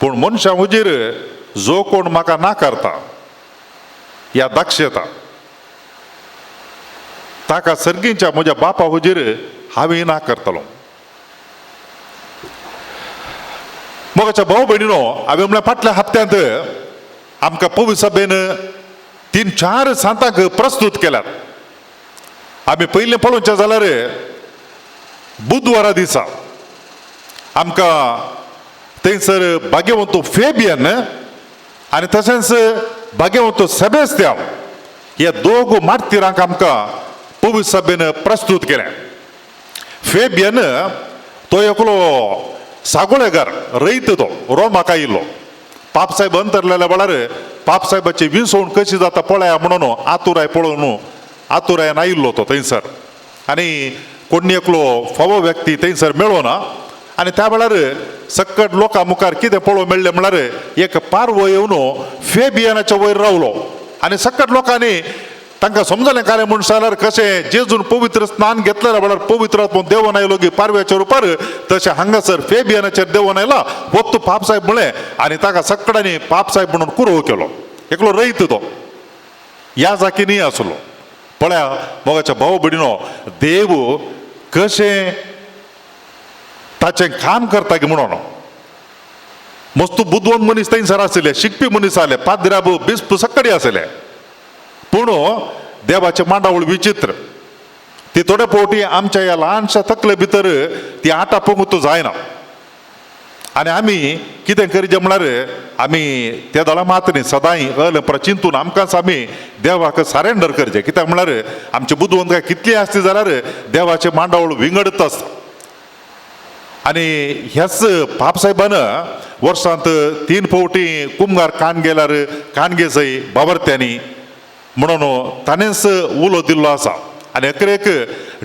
पूण मनशा हुजीर जो कोण म्हाका नाकारता या दाक्षता ताका सर्गीच्या म्हज्या बापा हुजीर हांवें नाकारतलो. मोगाच्या भाऊ भयणीनो, हांवें म्हळ्यार फाटल्या हप्त्यांत आमकां पवित्र सभेन 3-4 सांतांक प्रस्तूत केल्यात. आमी पयलें पळोवचें जाल्यार बुधवारा दिसा आमकां थंयसर भाग्यवंतो फेबियन आनी तशेंच भाग्यवंतो सेबेस्त्याव हे दोग मार्तिरांक आमकां पवित्र सभेन प्रस्तूत केले. फेबियन तो एकलो सागोळेकार रयत, तो रोमाक आयिल्लो. पापसाहेब अंतरलेल्या वेळार पापसाहेबाची विसवण कशी जाता पळया म्हणून आतुराय पळोवन आतुरायन आयिल्लो तो थंयसर. आनी कोण एकलो फावो व्यक्ती थंयसर मेळ्ळो ना. आनी त्या वेळार सक्कट लोकां मुखार कितें पळोवंक मेळ्ळें म्हळ्यार एक पारवो येवन फेबियनाच्या वयर रावलो. आनी सक्कट लोकांनी तांकां समजलें काय म्हूण सांगल्यार कशें जेजून पवित्र स्नान घेतलेल्या वेळार पवित्र आत्मो देवन आयलो की पारव्याच्या रुपार, तशें हांगासर फेबियनाचेर देवन आयला वत्तू पापसाहेब म्हळें. आनी ताका सक्कडांनी पापसाहेब म्हणून कुरव केलो. एकलो रयत तो ह्या जाकीनी आसलो. पळया मोगाच्या भाव भयणीनो, देव कशें ताचें काम करता की म्हणून. मस्त बुद्धवंत मनीस थंयसर आसले, शिकपी मनीस आसले, पाद्राब बिस्प सक्कडी आसले. पूण देवाचें मांडावळ विचित्र. ती थोडे फावटी आमच्या ह्या ल्हानशा तकले भितर ती आटा पंगूत जायना. आनी आमी कितें करचें म्हळ्यार आमी त्या दळा मात न्ही सदांय अल चिंतून आमकांच आमी देवाक सरेंडर करचें. कित्याक म्हळ्यार आमचे बुद्धवंत काय कितली आसली जाल्यार देवाचें मांडावळ विंगडत आसता. आनी ह्याच पापसाहेबान वर्सांत 3 फावटी कुंभार काणगेल्यार काणगे जंय बाबरत्यांनी म्हणून ताणेंच उलो दिल्लो आसा. आनी एक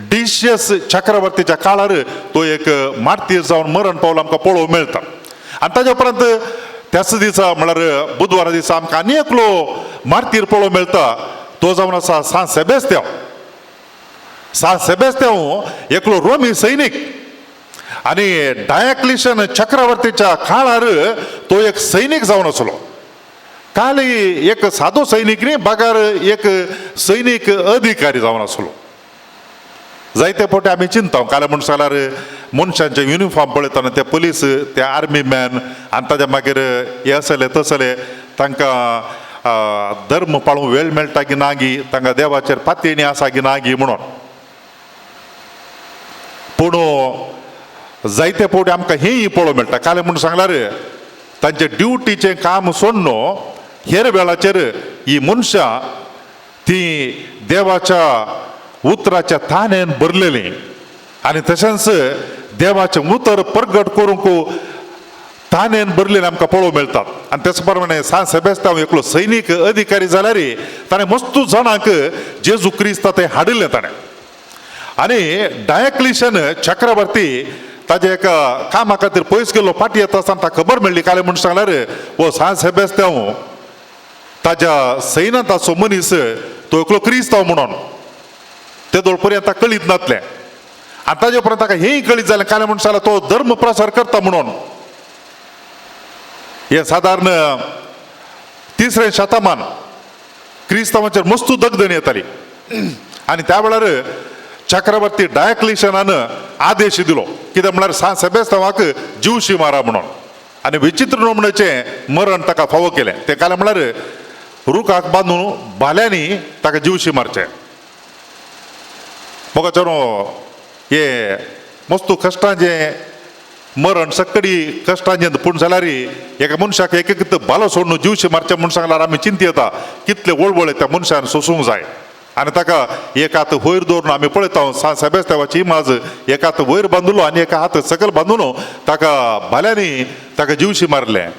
डिशियस चक्रवर्तीच्या काळार तो एक मार्तीर जावन मरण पावलो आमकां पळोवंक मेळटा. आनी ताजे उपरांत त्याच दिसा म्हळ्यार बुधवारा दिसा आमकां आनी एकलो मार्तीर पळोवंक मेळटा. तो जावन आसा सान सेबेस्त्याव. सान सेबेस्त्याव एकलो रोमी सैनीक. आनी डायक्लिशन चक्रवर्तीच्या काळार तो एक सैनीक जावन आसलो. काल एक सादो सैनीक न्ही, बागार एक सैनीक अधिकारी जावन आसलो. जायते फावटी आमी चिंता काल म्हूण सांगल्यार मनशांचे युनिफॉर्म पळयतना ते पुलीस, ते आर्मी मॅन आनी ताज्या मागीर हे आसले तसले तांकां धर्म पाळूंक वेळ मेळटा की ना गी, तांकां देवाचेर पातयणी आसा की ना गी म्हणून. पूण जायते फावटी आमकां हेंय पळोवंक मेळटा काल म्हूण सांगल्यार तांचे ड्युटीचें काम सोडून हेर वेळाचेर ही मनशां ती देवाच्या उतराच्या ताणेन भरलेलीं आनी तशेंच देवाचें उतर प्रगट करूंक ताणेन भरलेलीं आमकां पळोवंक मेळटात. आनी तेच प्रमाणे सान सेबेस्त्याव एकलो सैनीक अधिकारी जाल्यार ताणें मस्तू जाणांक जेजू क्रिस्त थंय हाडिल्लें ताणें. आनी डायक्लिशन चक्रवर्ती ताजे एका कामा खातीर पयस गेल्लो, फाटी येता आसतना ताका खबर मेळ्ळी काय म्हूण सांगल्यार हो सान सेबेस्त्याव ताज्या सैन्यांताचो मनीस तो एकलो क्रिस्तांव म्हणून ते दोळ पर्यंत कळीत नासलें. आनी ताजे उपरांत ताका हेंय कळीत जालें काय म्हूण सांगल्यार तो धर्म प्रसार करता म्हणून. हे सादारण 3रे शतमान क्रिस्तांवांचेर मस्तू दगदण येताली. आनी त्या वेळार चक्रवर्ती डायक्लिशनान आदेश दिलो कितें म्हळ्यार सान सेबेस्त्यावाक जीवशी मारा म्हणून. आनी विचित्र नोमणेचें मरण ताका फावो केलें. तें काय म्हळ्यार रुखाक बांदून भाल्यांनी ताका जीवशी मारचें. मोगाचें हे मस्तू कश्टांचें मरण सक्कडी कश्टांचें. पूण जाल्यार एका मनशाक एक एक भालो सोडून जीवशी मारचें म्हूण सांगल्यार आमी चिंती येता कितले वळवळे त्या मनशान सोसूंक जाय. आनी ताका एक हात वयर दवरून आमी पळयता सान सेबेस्त्यावाची इमाज एक हात वयर बांदलो आनी एका हात सकयल बांदून ताका भाल्यांनी ताका जीवशी मारलें.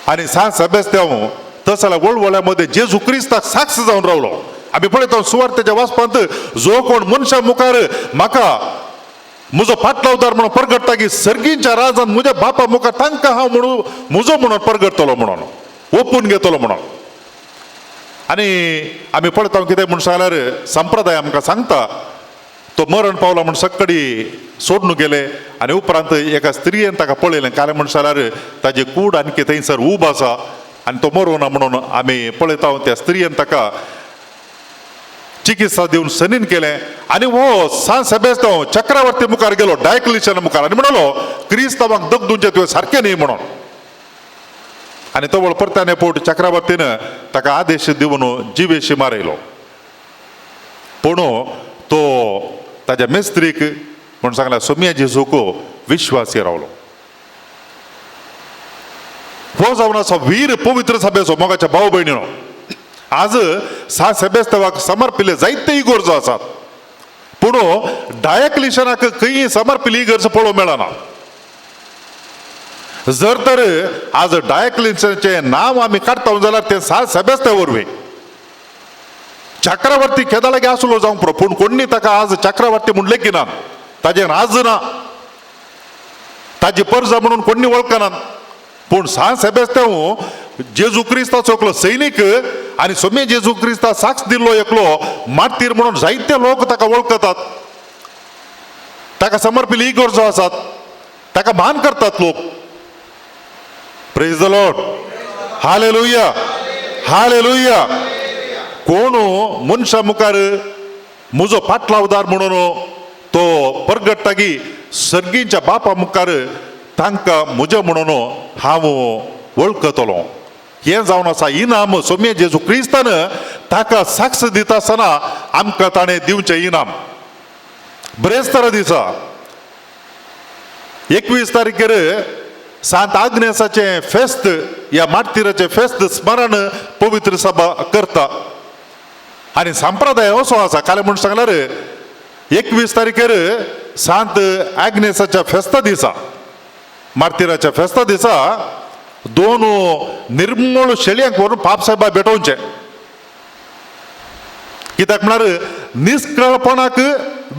आणि सांस अभ्यास द्यावं तसाला वळवळ्यामध्ये जेजू क्रिस्ताक साक्ष जाऊन रावलो. आम्ही पळयता सुवार्तेच्या वाचपांत जो कोण मनशा मुखार म्हाका म्हजो फाटलावदार म्हणून परगटता की सर्गींच्या राजान म्हज्या बापा मुखार तांकां हांव म्हणून म्हजो म्हणून परगटतलो म्हणून ओपून घेतलो म्हणून. आणि आम्ही पळयता कितें म्हूण सांगल्यार संप्रदाय आमकां सांगता तो मरण पावला म्हणून सक्कडी सोडून गेले आनी उपरांत एका स्त्रियेन ताका पळयलें काय म्हूण सांगल्यार ताजे कूड आणखी थंयसर उब आसा आनी तो मरोना म्हणून आमी पळयता त्या स्त्रियेन ताका चिकित्सा दिवन सनीन केलें. आनी हो सांस अभ्यासतांव चक्रवर्ती मुखार गेलो डायक्लिशना मुखार आनी म्हणलो क्रिस्तांवांक दगदूंचे तुवें सारकें न्ही म्हणून. आनी तो परत्याने पोट चक्रवर्तीन ताका आदेश दिवन जिवेशी मारयलो. पूण तो ताज्या मेस्त्रीक म्हूण सांगला सोम्या जेजूको विश्वासी रावलो. हो जावन आसा वीर पवित्र सभेचो मोगाच्या भाव भयणीनो. आज सांस अभ्यासतावाक समर्पिल्ले जायते इगोर्जो आसात पूण डायक्लिशनाक खंय समर्पिल्ली इगर्ज पळोवंक मेळना. जर तर आज डायक्लिशनाचे नांव आमी काडटा जाल्यार ते सांस अभ्यासता वरवीं चक्रवर्ती केदा लागी आसलो जावंक पुरो पूण कोणी ताका आज चक्रवर्ती म्हूण लेखिनात. ताजें राज ना ताजी परजा म्हणून कोणी वळखनात. पूण सांस अभ्यासतांव जेजू क्रिस्ताचो एकलो सैनीक आनी सोम्य जेजू क्रिस्ता साक्ष दिल्लो एकलो मार्तीर म्हणून जायते लोक ताका वळखतात. ताका समर्पिल्ली इगोर्जो आसात ताका मान करतात लोक. Praise the Lord. Hallelujah hallelujah. कोण मनशा मुखार म्हजो फाटलावदार म्हणून तो परगटता की सर्गींच्या बापा मुखार तांकां म्हजें म्हणून हांव वळखतलो. हें जावन आसा इनाम सोम्य जेजू क्रिस्तान ताका साक्ष दिता आसतना आमकां ताणें दिवचें इनाम. ब्रेस्तारा दिसा 21 तारखेर सांत आग्नेसाचें फेस्त ह्या मार्तिराचें फेस्त स्मरण पवित्र सभा करता. आनी संप्रदाय असो आसा काय म्हूण सांगल्यार 21 तारखेर सांत आग्नेसाच्या फेस्ता दिसा मार्तिराच्या फेस्ता दिसा 2 निर्मळ शेळयांक व्हरून पापसाहेबा भेटोवचें. कित्याक म्हळ्यार निष्कळपणाक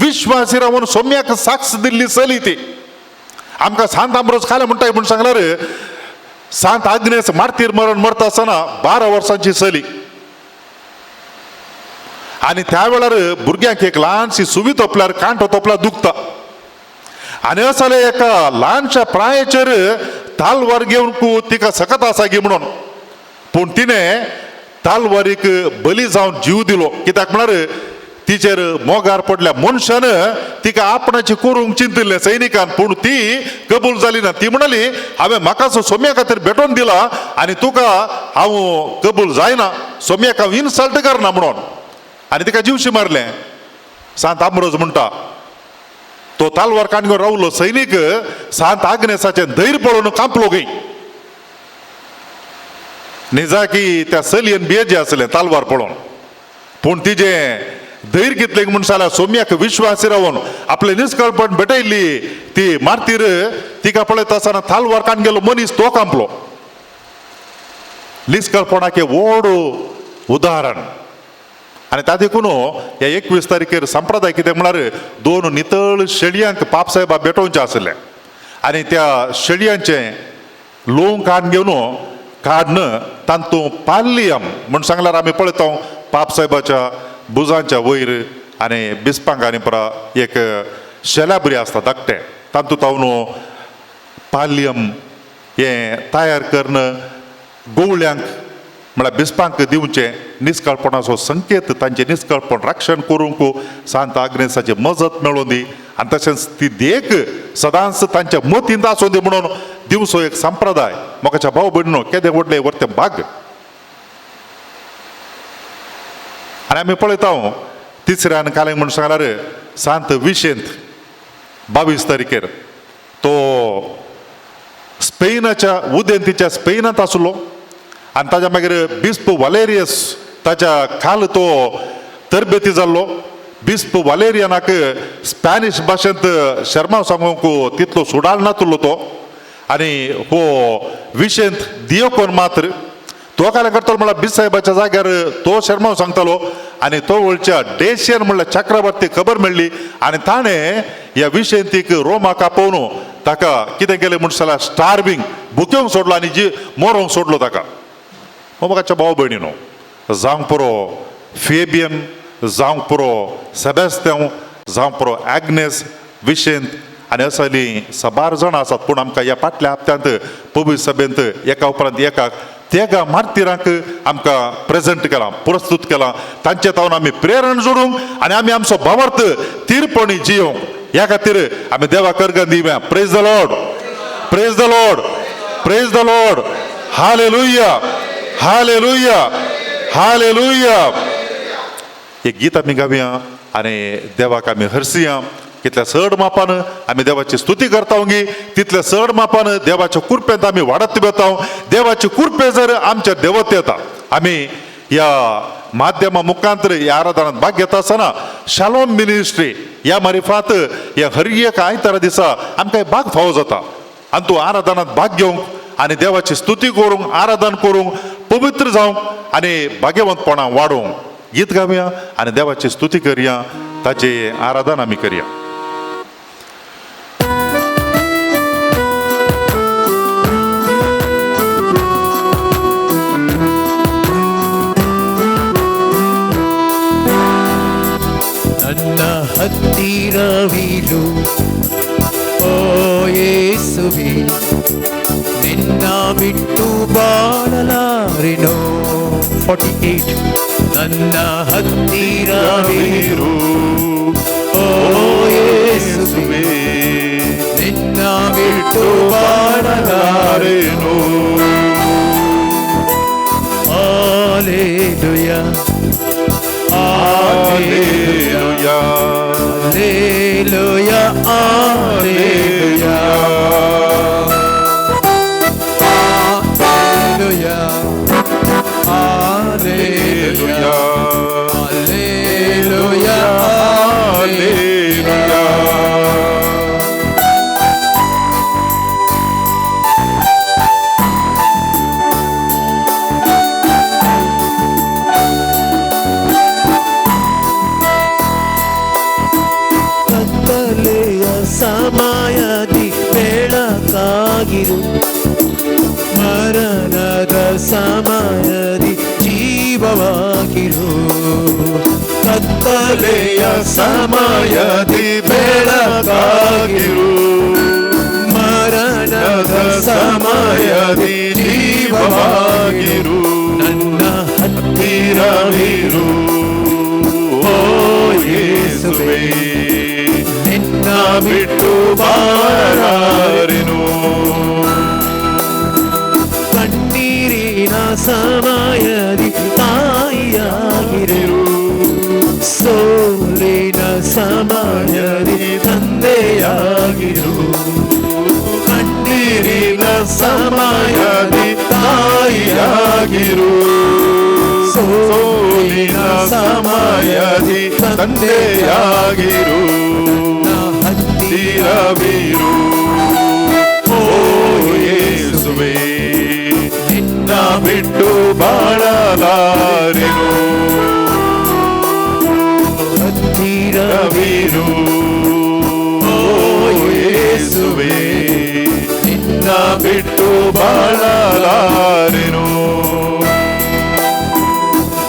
विश्वासी रावन सोम्याक साक्ष दिल्ली चली ती आमकां सांत आंब्रोज खाले म्हणटाय म्हूण सांगल्यार सांत आग्नेस मार्तीर मरण मरता आसतना 12 वर्सांची चली. आनी त्या वेळार भुरग्यांक एक ल्हानशी सुवी तोपल्यार कांटो तोपल्यार दुखता आनी असले एका ल्हानशा प्रायाचेर तालवार घेवन तिका सकत आसा गी म्हणून. पूण तिणें तालवारीक बली जावन जीव दिलो. कित्याक म्हळ्यार तिचेर मोगार पडल्या मनशान तिका आपणाची करूंक चिंतिल्लें सैनिकान. पूण ती कबूल जाली ना. ती म्हणली हांवें म्हाका सोम्या खातीर भेटोवन दिला आनी तुका हांव कबूल जायना सोम्याक हांव इन्सल्ट करना म्हणून. आनी तिका जीवशी मारलें. सांत आंब्रोज म्हणटा तो तालवार कांड घेवन रावलो सैनीक सांत आग्नेसाचें धैर्य पळोवन कांपलो गई. निजा की त्या चलयेन बेजी आसलें तालवार पळोवन. पूण तिजें धैर्य कितलें म्हूण सांगल्यार सोम्याक विश्वासी रावन आपलें निश्कळपण भेटयल्ली ती मार्तीर तिका पळयता आसतना तालवार कांड गेलो मनीस तो कांपलो. निश्कळपणाचें व्हड उदाहरण. आनी त्या देखून ह्या 21 तारखेर संप्रदाय कितें म्हळ्यार 2 नितळ शेळयांक पापसाहेबा भेटोवचें आसलें आनी त्या शेळयांचें लोंव काण घेवन काडन तातूंत पाल्यम म्हूण सांगल्यार आमी पळयता पापसाहेबाच्या बुजांच्या वयर आनी बिस्पांगांनी परा एक शेलाबरी आसता धाकटें तातूंत हांव पाल्यम हें तयार करन गोवळ्यांक म्हळ्यार बिस्पांक दिवचें निश्कळपणाचो संकेत तांचें निश्कळपण रक्षण करूंक सांत आग्नेसाची मजत मेळोवन दी आनी तशेंच ती देख सदांच तांच्या मतींत आसूं दी म्हणून दिवचो एक संप्रदाय. मोगाच्या भाव भयणीनो केदें व्हडलें व्हरतें भाग. आनी आमी पळयता तिसऱ्यान कालें म्हूण सांगल्यार सांत विशेंत 22 तारखेर तो स्पेनाच्या उदेंतीच्या स्पेनांत आसलो आनी ताच्या मागीर बिस्प वालेरियस ताच्या खाल तो तरबेती जाल्लो. बिस्प वालेरियनाक स्पॅनिश भाशेंत शर्मा सांगूंक तितलो सुडाल नातलो तो आणि हो विशेंत दियोकोन मात्र तो काय करतो मला बी साहेबाच्या जाग्यार तो शर्मा सांगतालो आणि तो वळच्या डेशियन म्हणलं चक्रवर्ती खबर मेळ्ळी आणि ताणे ह्या विशेंतीक रोमा कापोवन ताका कितें केलें म्हणसला स्टार्विंग भुकेवंक सोडलो आनी जी मोरोंक सोडलो ताका मोगाच्या भाव भयणीनो जावंक पुरो फेबियन जावंक पुरो सेबेस्त्यांव जावंक पुरो ॲग्नेस विशेंत आनी असली 12 जाण आसात पूण आमकां ह्या फाटल्या हप्त्यांत पवित्र सभेंत एका उपरांत एकाक तेगा मार्तिरांक आमकां प्रेझेंट केलां प्रस्तुत केलां तांचे तावन आमी प्रेरण जोडूंक आनी आमी आमचो भावार्थ तीरपणी जियोंक ह्या खातीर आमी देवा करगन दिवया praise the Lord praise the Lord praise the Lord hallelujah hallelujah hallelujah एक गीत आमी गावया आनी देवाक आमी हरसिया कितल्या चड मापान आमी देवाची स्तुती करता तितल्या चड मापान देवाच्या कृपेंत आमी वाडत वता देवाची कृपे जर आमच्या देवत येता आमी ह्या माध्यमा मुखांतर ह्या आराधनांत भाग घेता आसतना शालोम मिनिस्ट्री ह्या मारिफात ह्या हर एक आयतारा दिसा आमकां भाग फावो जाता आनी तूं आराधनांत भाग घेवंक आनी देवाची स्तुती करूंक आराधन करूंक पवित्र जावंक आनी भाग्यवंतपणां वाडोवंक गीत गावया आनी देवाची स्तुती करया ताचे आराधन आमी करया ನನ್ನ ಹತ್ತಿರವಿರು ಓ ಯೇಸುವೆ ನಿನ್ನ ಬಿಟ್ಟು ಬಾಳಲಾರೆನೋ 48 ನನ್ನ ಹತ್ತಿರವಿರು ಓ ಯೇಸುವೆ ನಿನ್ನ ಬಿಟ್ಟು ಬಾಳಲಾರೆನೋ Hallelujah Hallelujah Hallelujah Hallelujah Hallelujah Hallelujah Hallelujah Hallelujah ಸಮಯದಿ ಬೆಳಕಾಗಿರು ಮರಣದ ಸಮಯದಿ ಜೀವವಾಗಿರು ಕತ್ತಲೆಯ ಸಮಯದಿ ಬೆಳಕಾಗಿರು ಮರಣದ ಸಮಯದಿ ಜೀವವಾಗಿರು ನನ್ನ ಹತ್ತಿರವಿರು ಓ ಯೇಸುವೇ ನಿನ್ನ ಬಿಟ್ಟು ಬಾಳಲಾರೆನು ಕಣ್ಣೀರಿನ ಸಮಯದಿ ತಾಯಿಯಾಗಿರು ಸೋಲಿನ ಸಮಯದಿ ತಂದೆಯಾಗಿರು ಕಣ್ಣೀರಿನ ಸಮಯದಿ ತಾಯಿಯಾಗಿರು ಸೋಲಿನ ಸಮಯದಿ ತಂದೆಯಾಗಿರು ಹತ್ತಿರವಿರು ಓ ಯೇಸುವೇ ನಿನ್ನ ಬಿಟ್ಟು ಬಾಳಲಾರೆನು ಹತ್ತಿರವಿರು ಓ ಯೇಸುವೇ ನಿನ್ನ ಬಿಟ್ಟು ಬಾಳಲಾರೆನು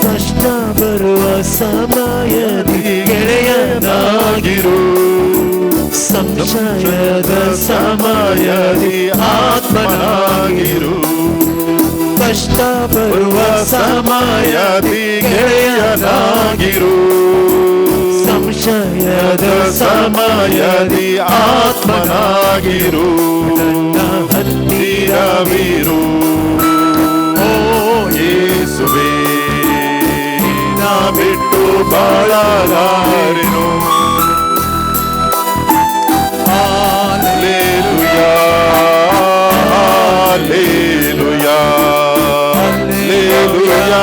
ಕಷ್ಟ ಬರುವ ಸಮಯದಿ ಗೆಳೆಯನಾಗಿರು ಸಂಶಯದ ಸಮಯದಿ ಆತ್ಮನಾಗಿರು ಕಷ್ಟ ಬರುವ ಸಮಯದಿ ಗೆಳೆಯನಾಗಿರು ಸಂಶಯದ ಸಮಯದಿ ಆತ್ಮನಾಗಿರು ನನ್ನ ಹತ್ತಿರವಿರು ಓ ಯೇಸುವೇ ನಾ ಬಿಟ್ಟು ಬಾಳಲಾರೆನು Hallelujah, Hallelujah, Hallelujah,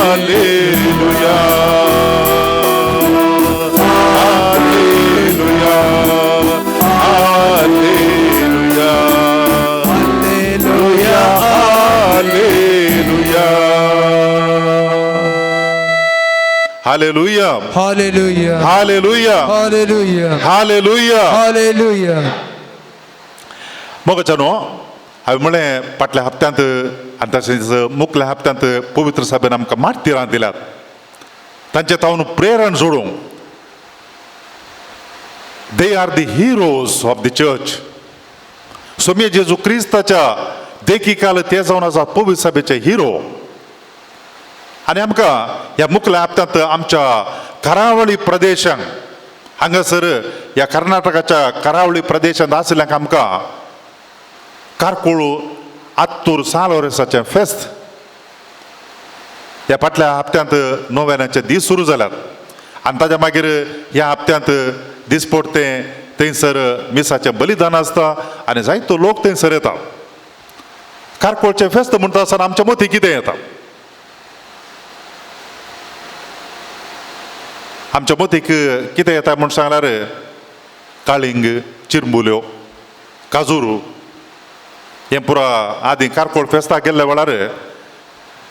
Hallelujah, Hallelujah, Hallelujah. Hallelujah, Hallelujah. Hallelujah, Hallelujah. Hallelujah. Hallelujah. मग जानो हांवें म्हळें फाटल्या हप्त्यांत आनी तशेंच मुखल्या हप्त्यांत पवित्र सभेन आमकां माटतीरां दिल्यात. तांचे तावन प्रेरण जोडूंक they are the heroes of the church. सोम्य जेजू क्रिस्ताच्या देखीकाल ते जावन आसात पवित्र सभेचे हिरो. आनी आमकां ह्या मुखल्या हप्त्यांत आमच्या करावळी प्रदेशांक हांगासर ह्या कर्नाटकाच्या करावळी प्रदेशांत आशिल्ल्यांक आमकां कारकोळू आत्तूर सालोरेसाचें फेस्त ह्या फाटल्या हप्त्यांत नोव्हेनाचे दीस सुरू जाल्यात. आनी ताच्या मागीर ह्या हप्त्यांत दिसपट्टे थंयसर मिसाचें बलिदान आसता आनी जायतो लोक थंयसर येता. कारकोळचें फेस्त म्हणटा आसतना आमच्या मतीं कितें येता? आमच्या मतीक कितें येता म्हूण सांगल्यार काळिंग, चिरमुल्यो, काजूरू हें पुरा आदीं कारकोळ फेस्ताक गेल्ल्या वेळार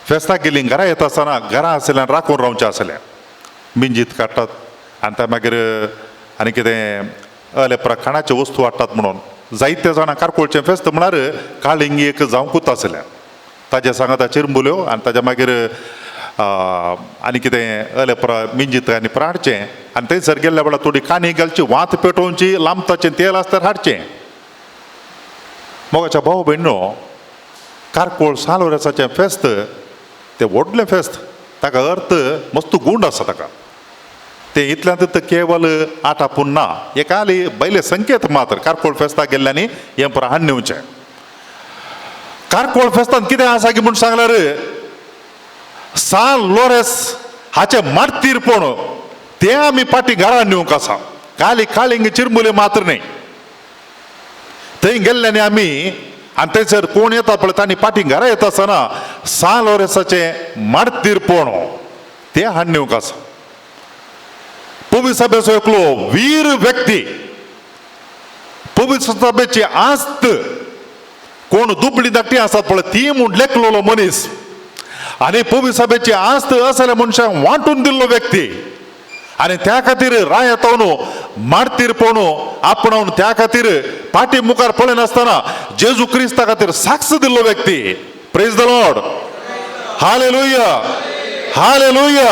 फेस्ताक गेलीं घरा येता आसतना घरा आशिल्ल्यान राखून रावचें आसलें. मिंजीत काडटात आनी त्या मागीर आनी कितें अलेपरा खाणाच्यो वस्तू हाडटात म्हणून जायते जाणां कारकोळचें फेस्त म्हळ्यार काळिंग एक जावंकूच आसलें. ताजे सांगाता चिरमुल्यो आनी ताच्या मागीर आनी कितें अलेपरा मिंजीत आनी हाडचें आनी थंयसर गेल्ल्या वेळार थोडी कानी घालची, वात पेटोवची, लांबताचें तेल आसल्यार हाडचें. मोगाच्या भाव भयणो, कारकोळ सालोरेसाचें फेस्त तें व्हडलें फेस्त. ताका अर्थ मस्त गूंड आसा ताका. तें इतल्यांत केवल आठ आपूण ना, एक आली बैले संकेत मात्र कारकोळ फेस्ताक गेल्ल्यांनी हें पुरा हाडून येवचें. कारकोळ फेस्तान कितें आसा की म्हूण सांगल्यार सान लोरेस हाचें मार्तीरपण तें आमी फाटीं घरान नेवंक आसा. खाली काळिंग चिरमुले मात्र न्ही. थंय गेल्ल्यानी आमी आनी थंयसर कोण येतात पळय तांणी फाटीं घरा येता आसतना सान लोरेसाचें मार्तीरपण तें हाडून येवंक आसा. पवित्र सभेचो एकलो वीर व्यक्ती, पवित्र सभेची आस्त कोण दुबळी धाकटी आसात पळय ती म्हूण लेखलेलो मनीस आनी पवित्र सभेची आस्त असल्या मनशांक वांटून दिल्लो व्यक्ती आनी त्या खातीर रायतावन मार्तीरपण आपणावन त्या खातीर फाटी मुखार पळय नासतना जेजू क्रिस्ता खातीर साक्ष दिल्लो व्यक्ती. Praise the Lord. Hallelujah, hallelujah.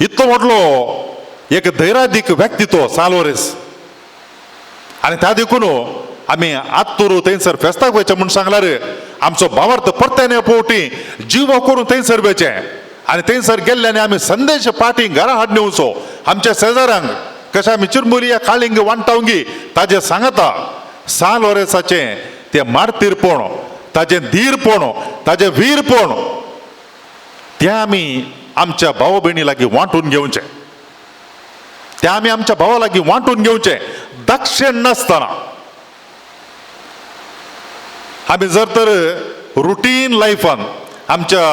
इतलो व्हडलो एक धैर्यादीक व्यक्ती तो सालोरेस. आनी त्या देखून आमी आत्तूर थंयसर फेस्ताक वयचें म्हूण सांगल्यार आमचो भावार्थ परतेने पोवटी जीव करून थंयसर वयचें आनी थंयसर गेल्ल्यानी आमी संदेश फाटीं घरा हाडून येवचो. आमच्या शेजाऱ्यांक कशें आमी चिरमुली काळिंग वांटावंगी ताजें सांगता सालोरेसाचें तें मार्तीरपण, ताजें धीरपण, ताजें वीरपण तें आमी आमच्या भावा भयणी लागीं वांटून घेवचें. तें आमी आमच्या भावा लागीं वांटून घेवचें दाक्षिण नासतना. आमी जर तर रुटीन लायफान आमच्या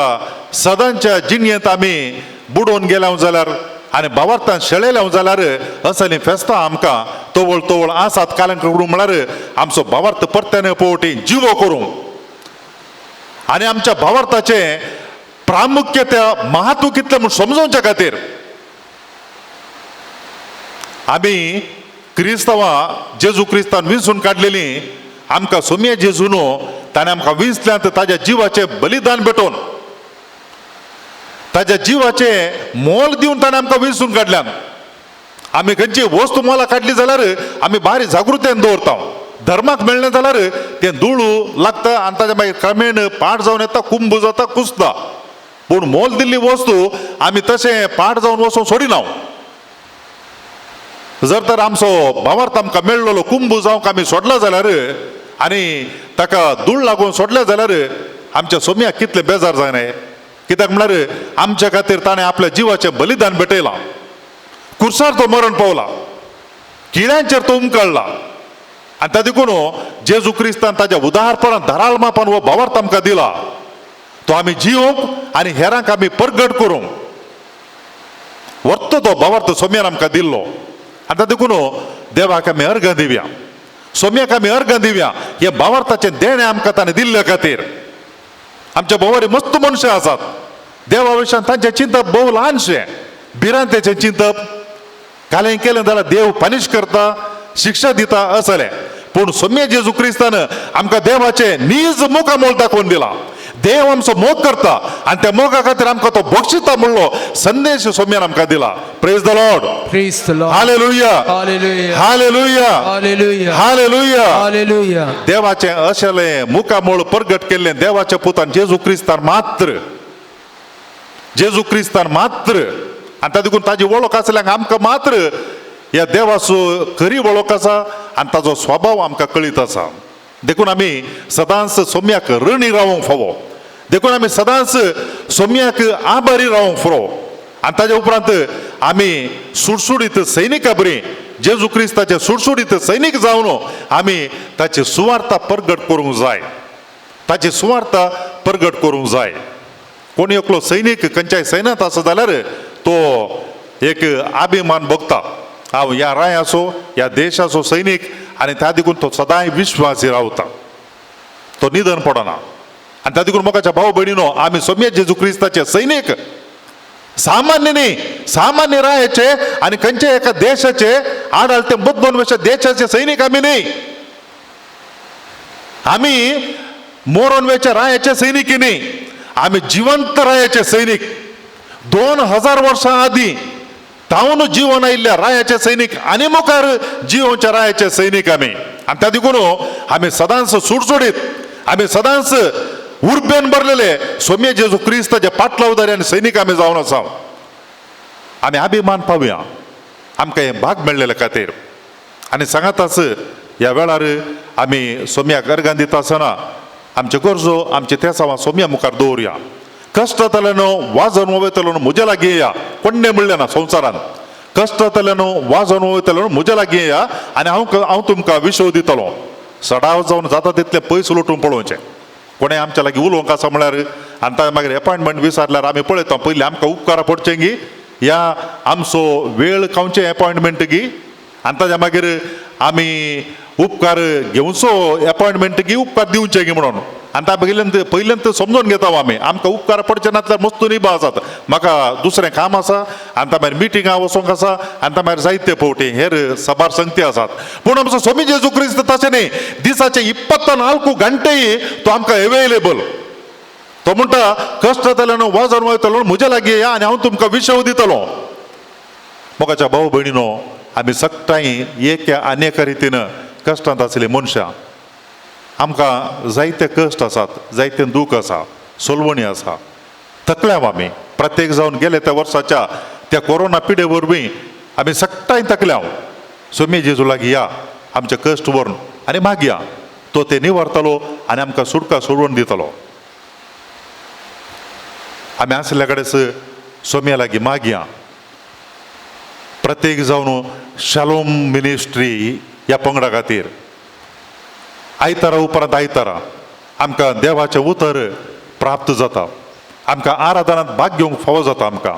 सदांच्या जिणेंत आमी बुडोवन गेल्या जाल्यार आनी भावार्थान शेळयल्या जाल्यार असलीं फेस्तां आमकां तोवळ तोवळ आसात. कालन करूं म्हळ्यार आमचो भावार्थ परतेने पोवटी जिवो करूं आनी आमच्या भावार्थाचें प्रामुख्य त्या महत्व कितलें म्हूण समजोवच्या खातीर आमी क्रिस्तांवां जेजू क्रिस्तान विंचून काडलेलीं आमकां सोम्य जेजून ताणें आमकां विंचल्यांत ताज्या जिवाचें बलिदान भेटोवन ताज्या जिवाचें मोल दिवन ताणें आमकां विंचून काडल्यान. आमी खंयची वस्त मोला काडली जाल्यार आमी भारी जागृतायेन दवरता. धर्माक मेळ्ळें जाल्यार तें दुळू लागता आनी ताच्या मागीर क्रमेण पाड जावन येता, कुंभ जाता, कुसता. पूण मोल दिल्ली वस्तू आमी तशें पाड जावन वचूंक सोडिना. जर तर आमचो भावार्थ आमकां मेळ्ळलो कुंभ जावंक आमी सोडला जाल्यार आनी ताका धूळ लागून सोडले जाल्यार आमच्या सोम्याक कितलें बेजार जायनाय. कित्याक म्हळ्यार आमच्या खातीर ताणें आपल्या जिवाचें बलिदान भेटयलां. कुर्सार तो मरण पावला, किड्यांचेर तो उमकळ्ळा आनी त्या देखून जेजू क्रिस्तान ताज्या उदारपणान धाराळमापान हो भावार्थ आमकां दिला. तो आमी जिवोवंक आनी हेरांक आमी परगट करूंक वर्तो तो भावार्थ सोम्यान आमकां दिल्लो. आनी त्या देखून देवाक आमी अर्घ दिवया, सोम्याक आमी अर्घ दिवया. हे भावार्थाचें देणें आमकां ताणें दिल्ले खातीर. आमच्या भोवारी मस्त मनशां आसात देवाविषयी तांचे चिंतप बहु ल्हानशे भिरांत तेचें चिंतप कालें केलें जाल्यार देव पनिश करता शिक्षा दिता असलें पूण सोम्य जेजू क्रिस्तान आमकां देवाचे नीज मोकामोल दाखोवन दिला देव आमचो मोग करता आनी त्या मोगा खातीर आमकां तो बक्षिता म्हणलो संदेश सोम्यान आमकां दिला praise the Lord Praise the Lord. Hallelujah Hallelujah. Hallelujah Hallelujah. Hallelujah Hallelujah. देवाचे अशेलें मुखामोळ प्रगट केल्लें देवाच्या पुतान जेजू क्रिस्तान मात्र आनी तातूंत ताजी वळख आसल्याक आमकां मात्र ह्या देवाचो खरी वळख आसा आनी ताजो स्वभाव आमकां कळीत आसा देखून आमी सदांच सोम्याक ऋणी रावूंक फावो देखून आमी सदांच सोम्याक आभारी रावूंक फावो आनी ताजे उपरांत आमी सुडसुडीत सैनिकां बरी जेजू क्रिस्ताचे सुडसुडीत सैनीक जावन आमी ताची सुवार्ता प्रगट करूंक जाय ताची सुवार्ता प्रगट करूंक जाय कोण एकलो सैनीक खंयच्याय सैन्यांत आसा जाल्यार तो एक अभिमान भोगता हांव ह्या रायाचो ह्या देशाचो सैनीक आनी त्या देखून तो सदांय विश्वासी रावता तो निधन पडना आनी त्या देखून मोगाच्या भाव भयणीनो आमी सोम्य जेजू क्रिस्ताचे सैनीक सामान्य न्ही सामान्य रायाचे आनी खंयचे एका देशाचे आडाळते बदलून वचे देशाचे सैनीक आमी न्ही आमी मोरून वेचे रायाचे सैनिकी न्ही आमी जिवंत रायाचे सैनीक 2000 वर्सां आदीं तावन जीवन आयिल्ल्या रायाचे सैनीक आनी मुखार जिवोवच्या रायाचे सैनीक आमी आनी त्या देखून आमी सदांच सुडसुडीत आमी सदांच उर्बेन भरलेले सोम्य जेजू क्रिस्ताचे पाटलावदारी आनी सैनीक आमी जावन आसा आमी अभिमान पावया आमकां हें भाग मेळ्ळेले खातीर आनी सांगाताच ह्या वेळार आमी सोम्याक अर्गां दिता आसतना आमच्यो गरजो आमचे तेसांवां सोम्या मुखार दवरया कष्ट जातलें वाजोन वयतलो म्हज्या लागीं येया कोण्णें म्हणलें ना संवसारान कष्ट जातलें वाजोन वयतलो म्हज्या लागीं येया आनी हांव तुमकां विशव दितलो सडाव जावन जाता तितले पयस लुटून पळोवचें कोणें आमच्या लागीं उलोवंक आसा म्हळ्यार आनी ताजे मागीर एपॉयंटमेंट विचारल्यार आमी पळयता पयलीं आमकां उपकारा पडचें गी या आमचो वेळ खावचें एपॉयंटमेंट गी आनी ताज्या मागीर आमी उपकार घेवचो एपॉयंटमेंट गी उपकार दिवचे गी म्हणून आनी त्या पयल्यान समजून घेता आमी आमकां उपकार पडचे नातल्यार मस्तू निबा आसात म्हाका दुसरें काम आसा आनी त्या मागीर मिटिंगां वचोंक आसा आनी त्या मागीर जायते फावटी हेर सभार संगती आसात पूण आमचो स्वामी जेजू क्रिस्त तशें न्ही दिसाचे 24 घंटेय तो आमकां अवेलेबल तो म्हणटा कश्ट जातलें वाजोन वयतलो म्हज्या लागीं येया आनी हांव तुमकां विशव दितलो मोगाच्या भाव भयणीनो आमी सगळ्यां एका आनेका रितीन कश्टांत आसली मनशां आमकां जायते कश्ट आसात जायते दूख आसा सोलवणी आसा तकल्याव आमी प्रत्येक जावन गेले त्या वर्साच्या त्या कोरोना पिडे वरवीं आमी सगळ्यां तकल्याव सोम्य जेजू लागीं या आमचे कश्ट व्हरून आनी मागया तो ते निवारतलो आनी आमकां सुटका सोडवून दितलो आमी आसल्या कडेच सोम्या लागीं मागया प्रत्येक जावन शालोम मिनिस्ट्री ह्या पंगडा खातीर आयतारा उपरांत आयतारा आमकां देवाचें उतर प्राप्त जाता आमकां आराधनांत भाग घेवंक फावो जाता आमकां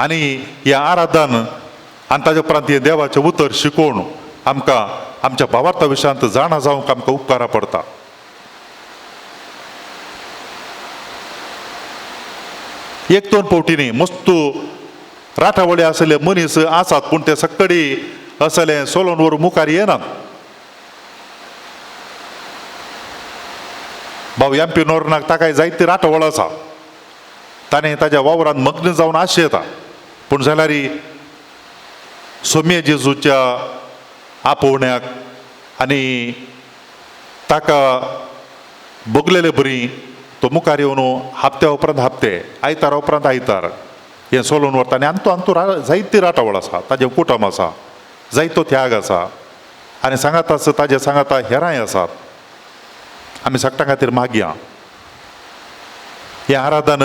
आनी ह्या आराधन आनी ताजे उपरांत हें देवाचें उतर शिकोवन आमकां आमच्या भावार्था विशयांत जाणा जावंक आमकां उपकारा पडटा एक दोन फावटी न्ही मस्तू राठावळे आसले मनीस आसात पूण ते सक्कडी असलें सोलोन व्हरून मुखार येनात भाव एमपी नोरनाक ताकाय जायती राठवळ आसा ताणें ताज्या वावरांत मग्न जावन आशे येता पूण जाल्यार सोम्य जेजूच्या आपोवण्याक आनी ताका बगलेले बरी तो मुखार येवन हप्त्या उपरांत हप्ते आयतारा उपरांत आयतार हें सोलून व्हरता आनी आंतू जायती राठवळ आसा ताजें कुटुंब आसा जायतो त्याग आसा आनी सांगात आसा ताजे सांगाता हेरांय आसात आमी सगळ्यां खातीर मागया हें आराधन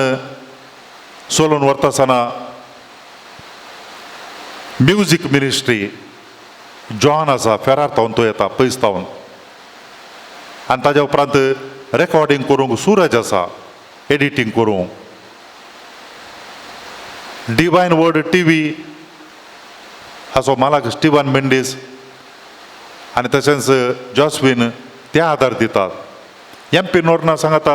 सोलून व्हरता आसतना म्युजीक मिनिस्ट्री जॉन आसा फेरार थावन तो येता पयस थावन आनी ताज्या उपरांत रेकॉर्डिंग करूंक सूरज आसा एडिटींग करूंक डिवायनवर्ड टीव्ही हाचो मालक स्टीवन मेंडीस आनी तशेंच जॉस्विन ते आदार दितात एमपी नोरना सांगता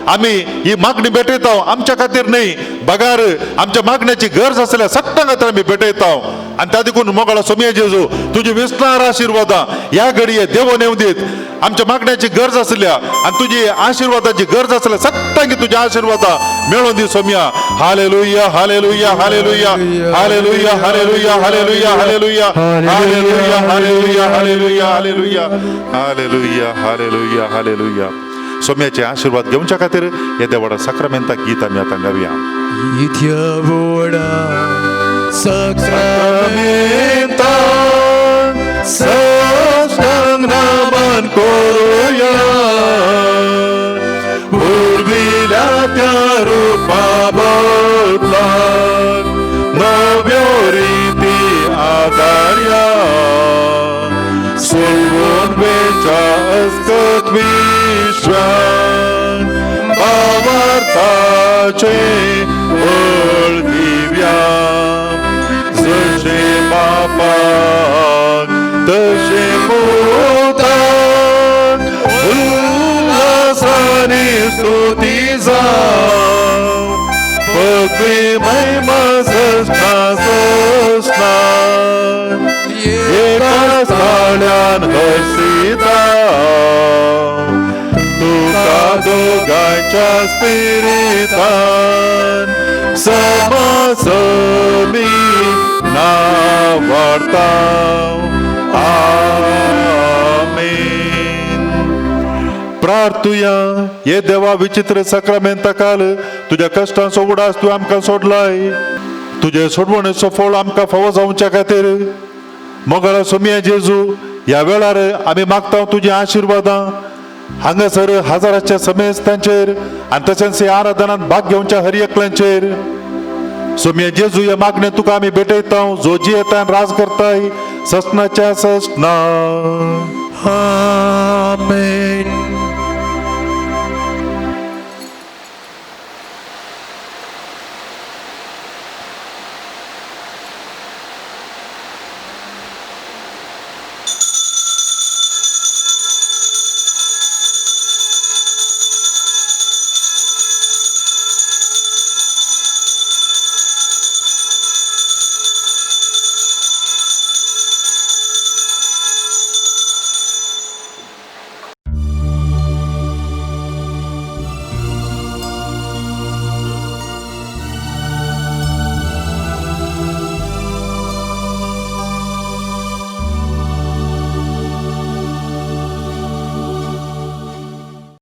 आम्ही ही मागणी भेटत आहोत आमच्या खातीर नाही बगार आमच्या मागण्याची गरज असलेल्या सट्टा खातीर आम्ही भेटत आहोत आणि त्या देखून मोगाळा सोमिया जेजू तुझी विस्तार आशीर्वादा या घडये देव नेऊ देत आमच्या मागण्याची गरज असल्या आणि तुझी आशीर्वादाची गरज असल्या सट्टांगी तुझ्या आशीर्वादा मिळवून दे सोमिया hallelujah hallelujah hallelujah hallelujah hallelujah hallelujah hallelujah hallelujah hallelujah hallelujah hallelujah hallelujah hallelujah hallelujah सोम्याचे आशीर्वाद घेऊनच्या खातीर या देवाडा साक्रामेंता गीत आम्ही आता गाऊया Divineword Sakramenta Sastangraman koruya Urvila त्या रूपाबदलात नव्यो रीती आदार्या सोडून बेचा असत विश्वान भावार्थाचे बळ दिव्या जसे बापाक तसे पोताक उल्हासाने स्तुती जाव भक्ती महिमा सष्टा सष्टा एका साड्यान हसिता तुका दोगांच्या स्पिरितान समासमी नावार्ता आमेन प्रार्थुया ये देवा विचित्र साक्रामेंता काल तुझ्या कष्टांचो उडास तू आमकां सोडलाय तुझे सोडवणेचो फळ आमकां फावो जावच्या खातीर मोगाळा सोमिया जेजू ह्या वेळार आमी मागता तुझी आशीर्वादां हांगासर हजाराच्या समेस्तांचेर आनी तशेंच ह्या आराधनांत भाग घेवच्या हर एकल्यांचेर सोमिया जेजू ह्या मागणे तुका आमी भेटयता जो जियेता आनी राज करताय ससनाच्या ससना Amen.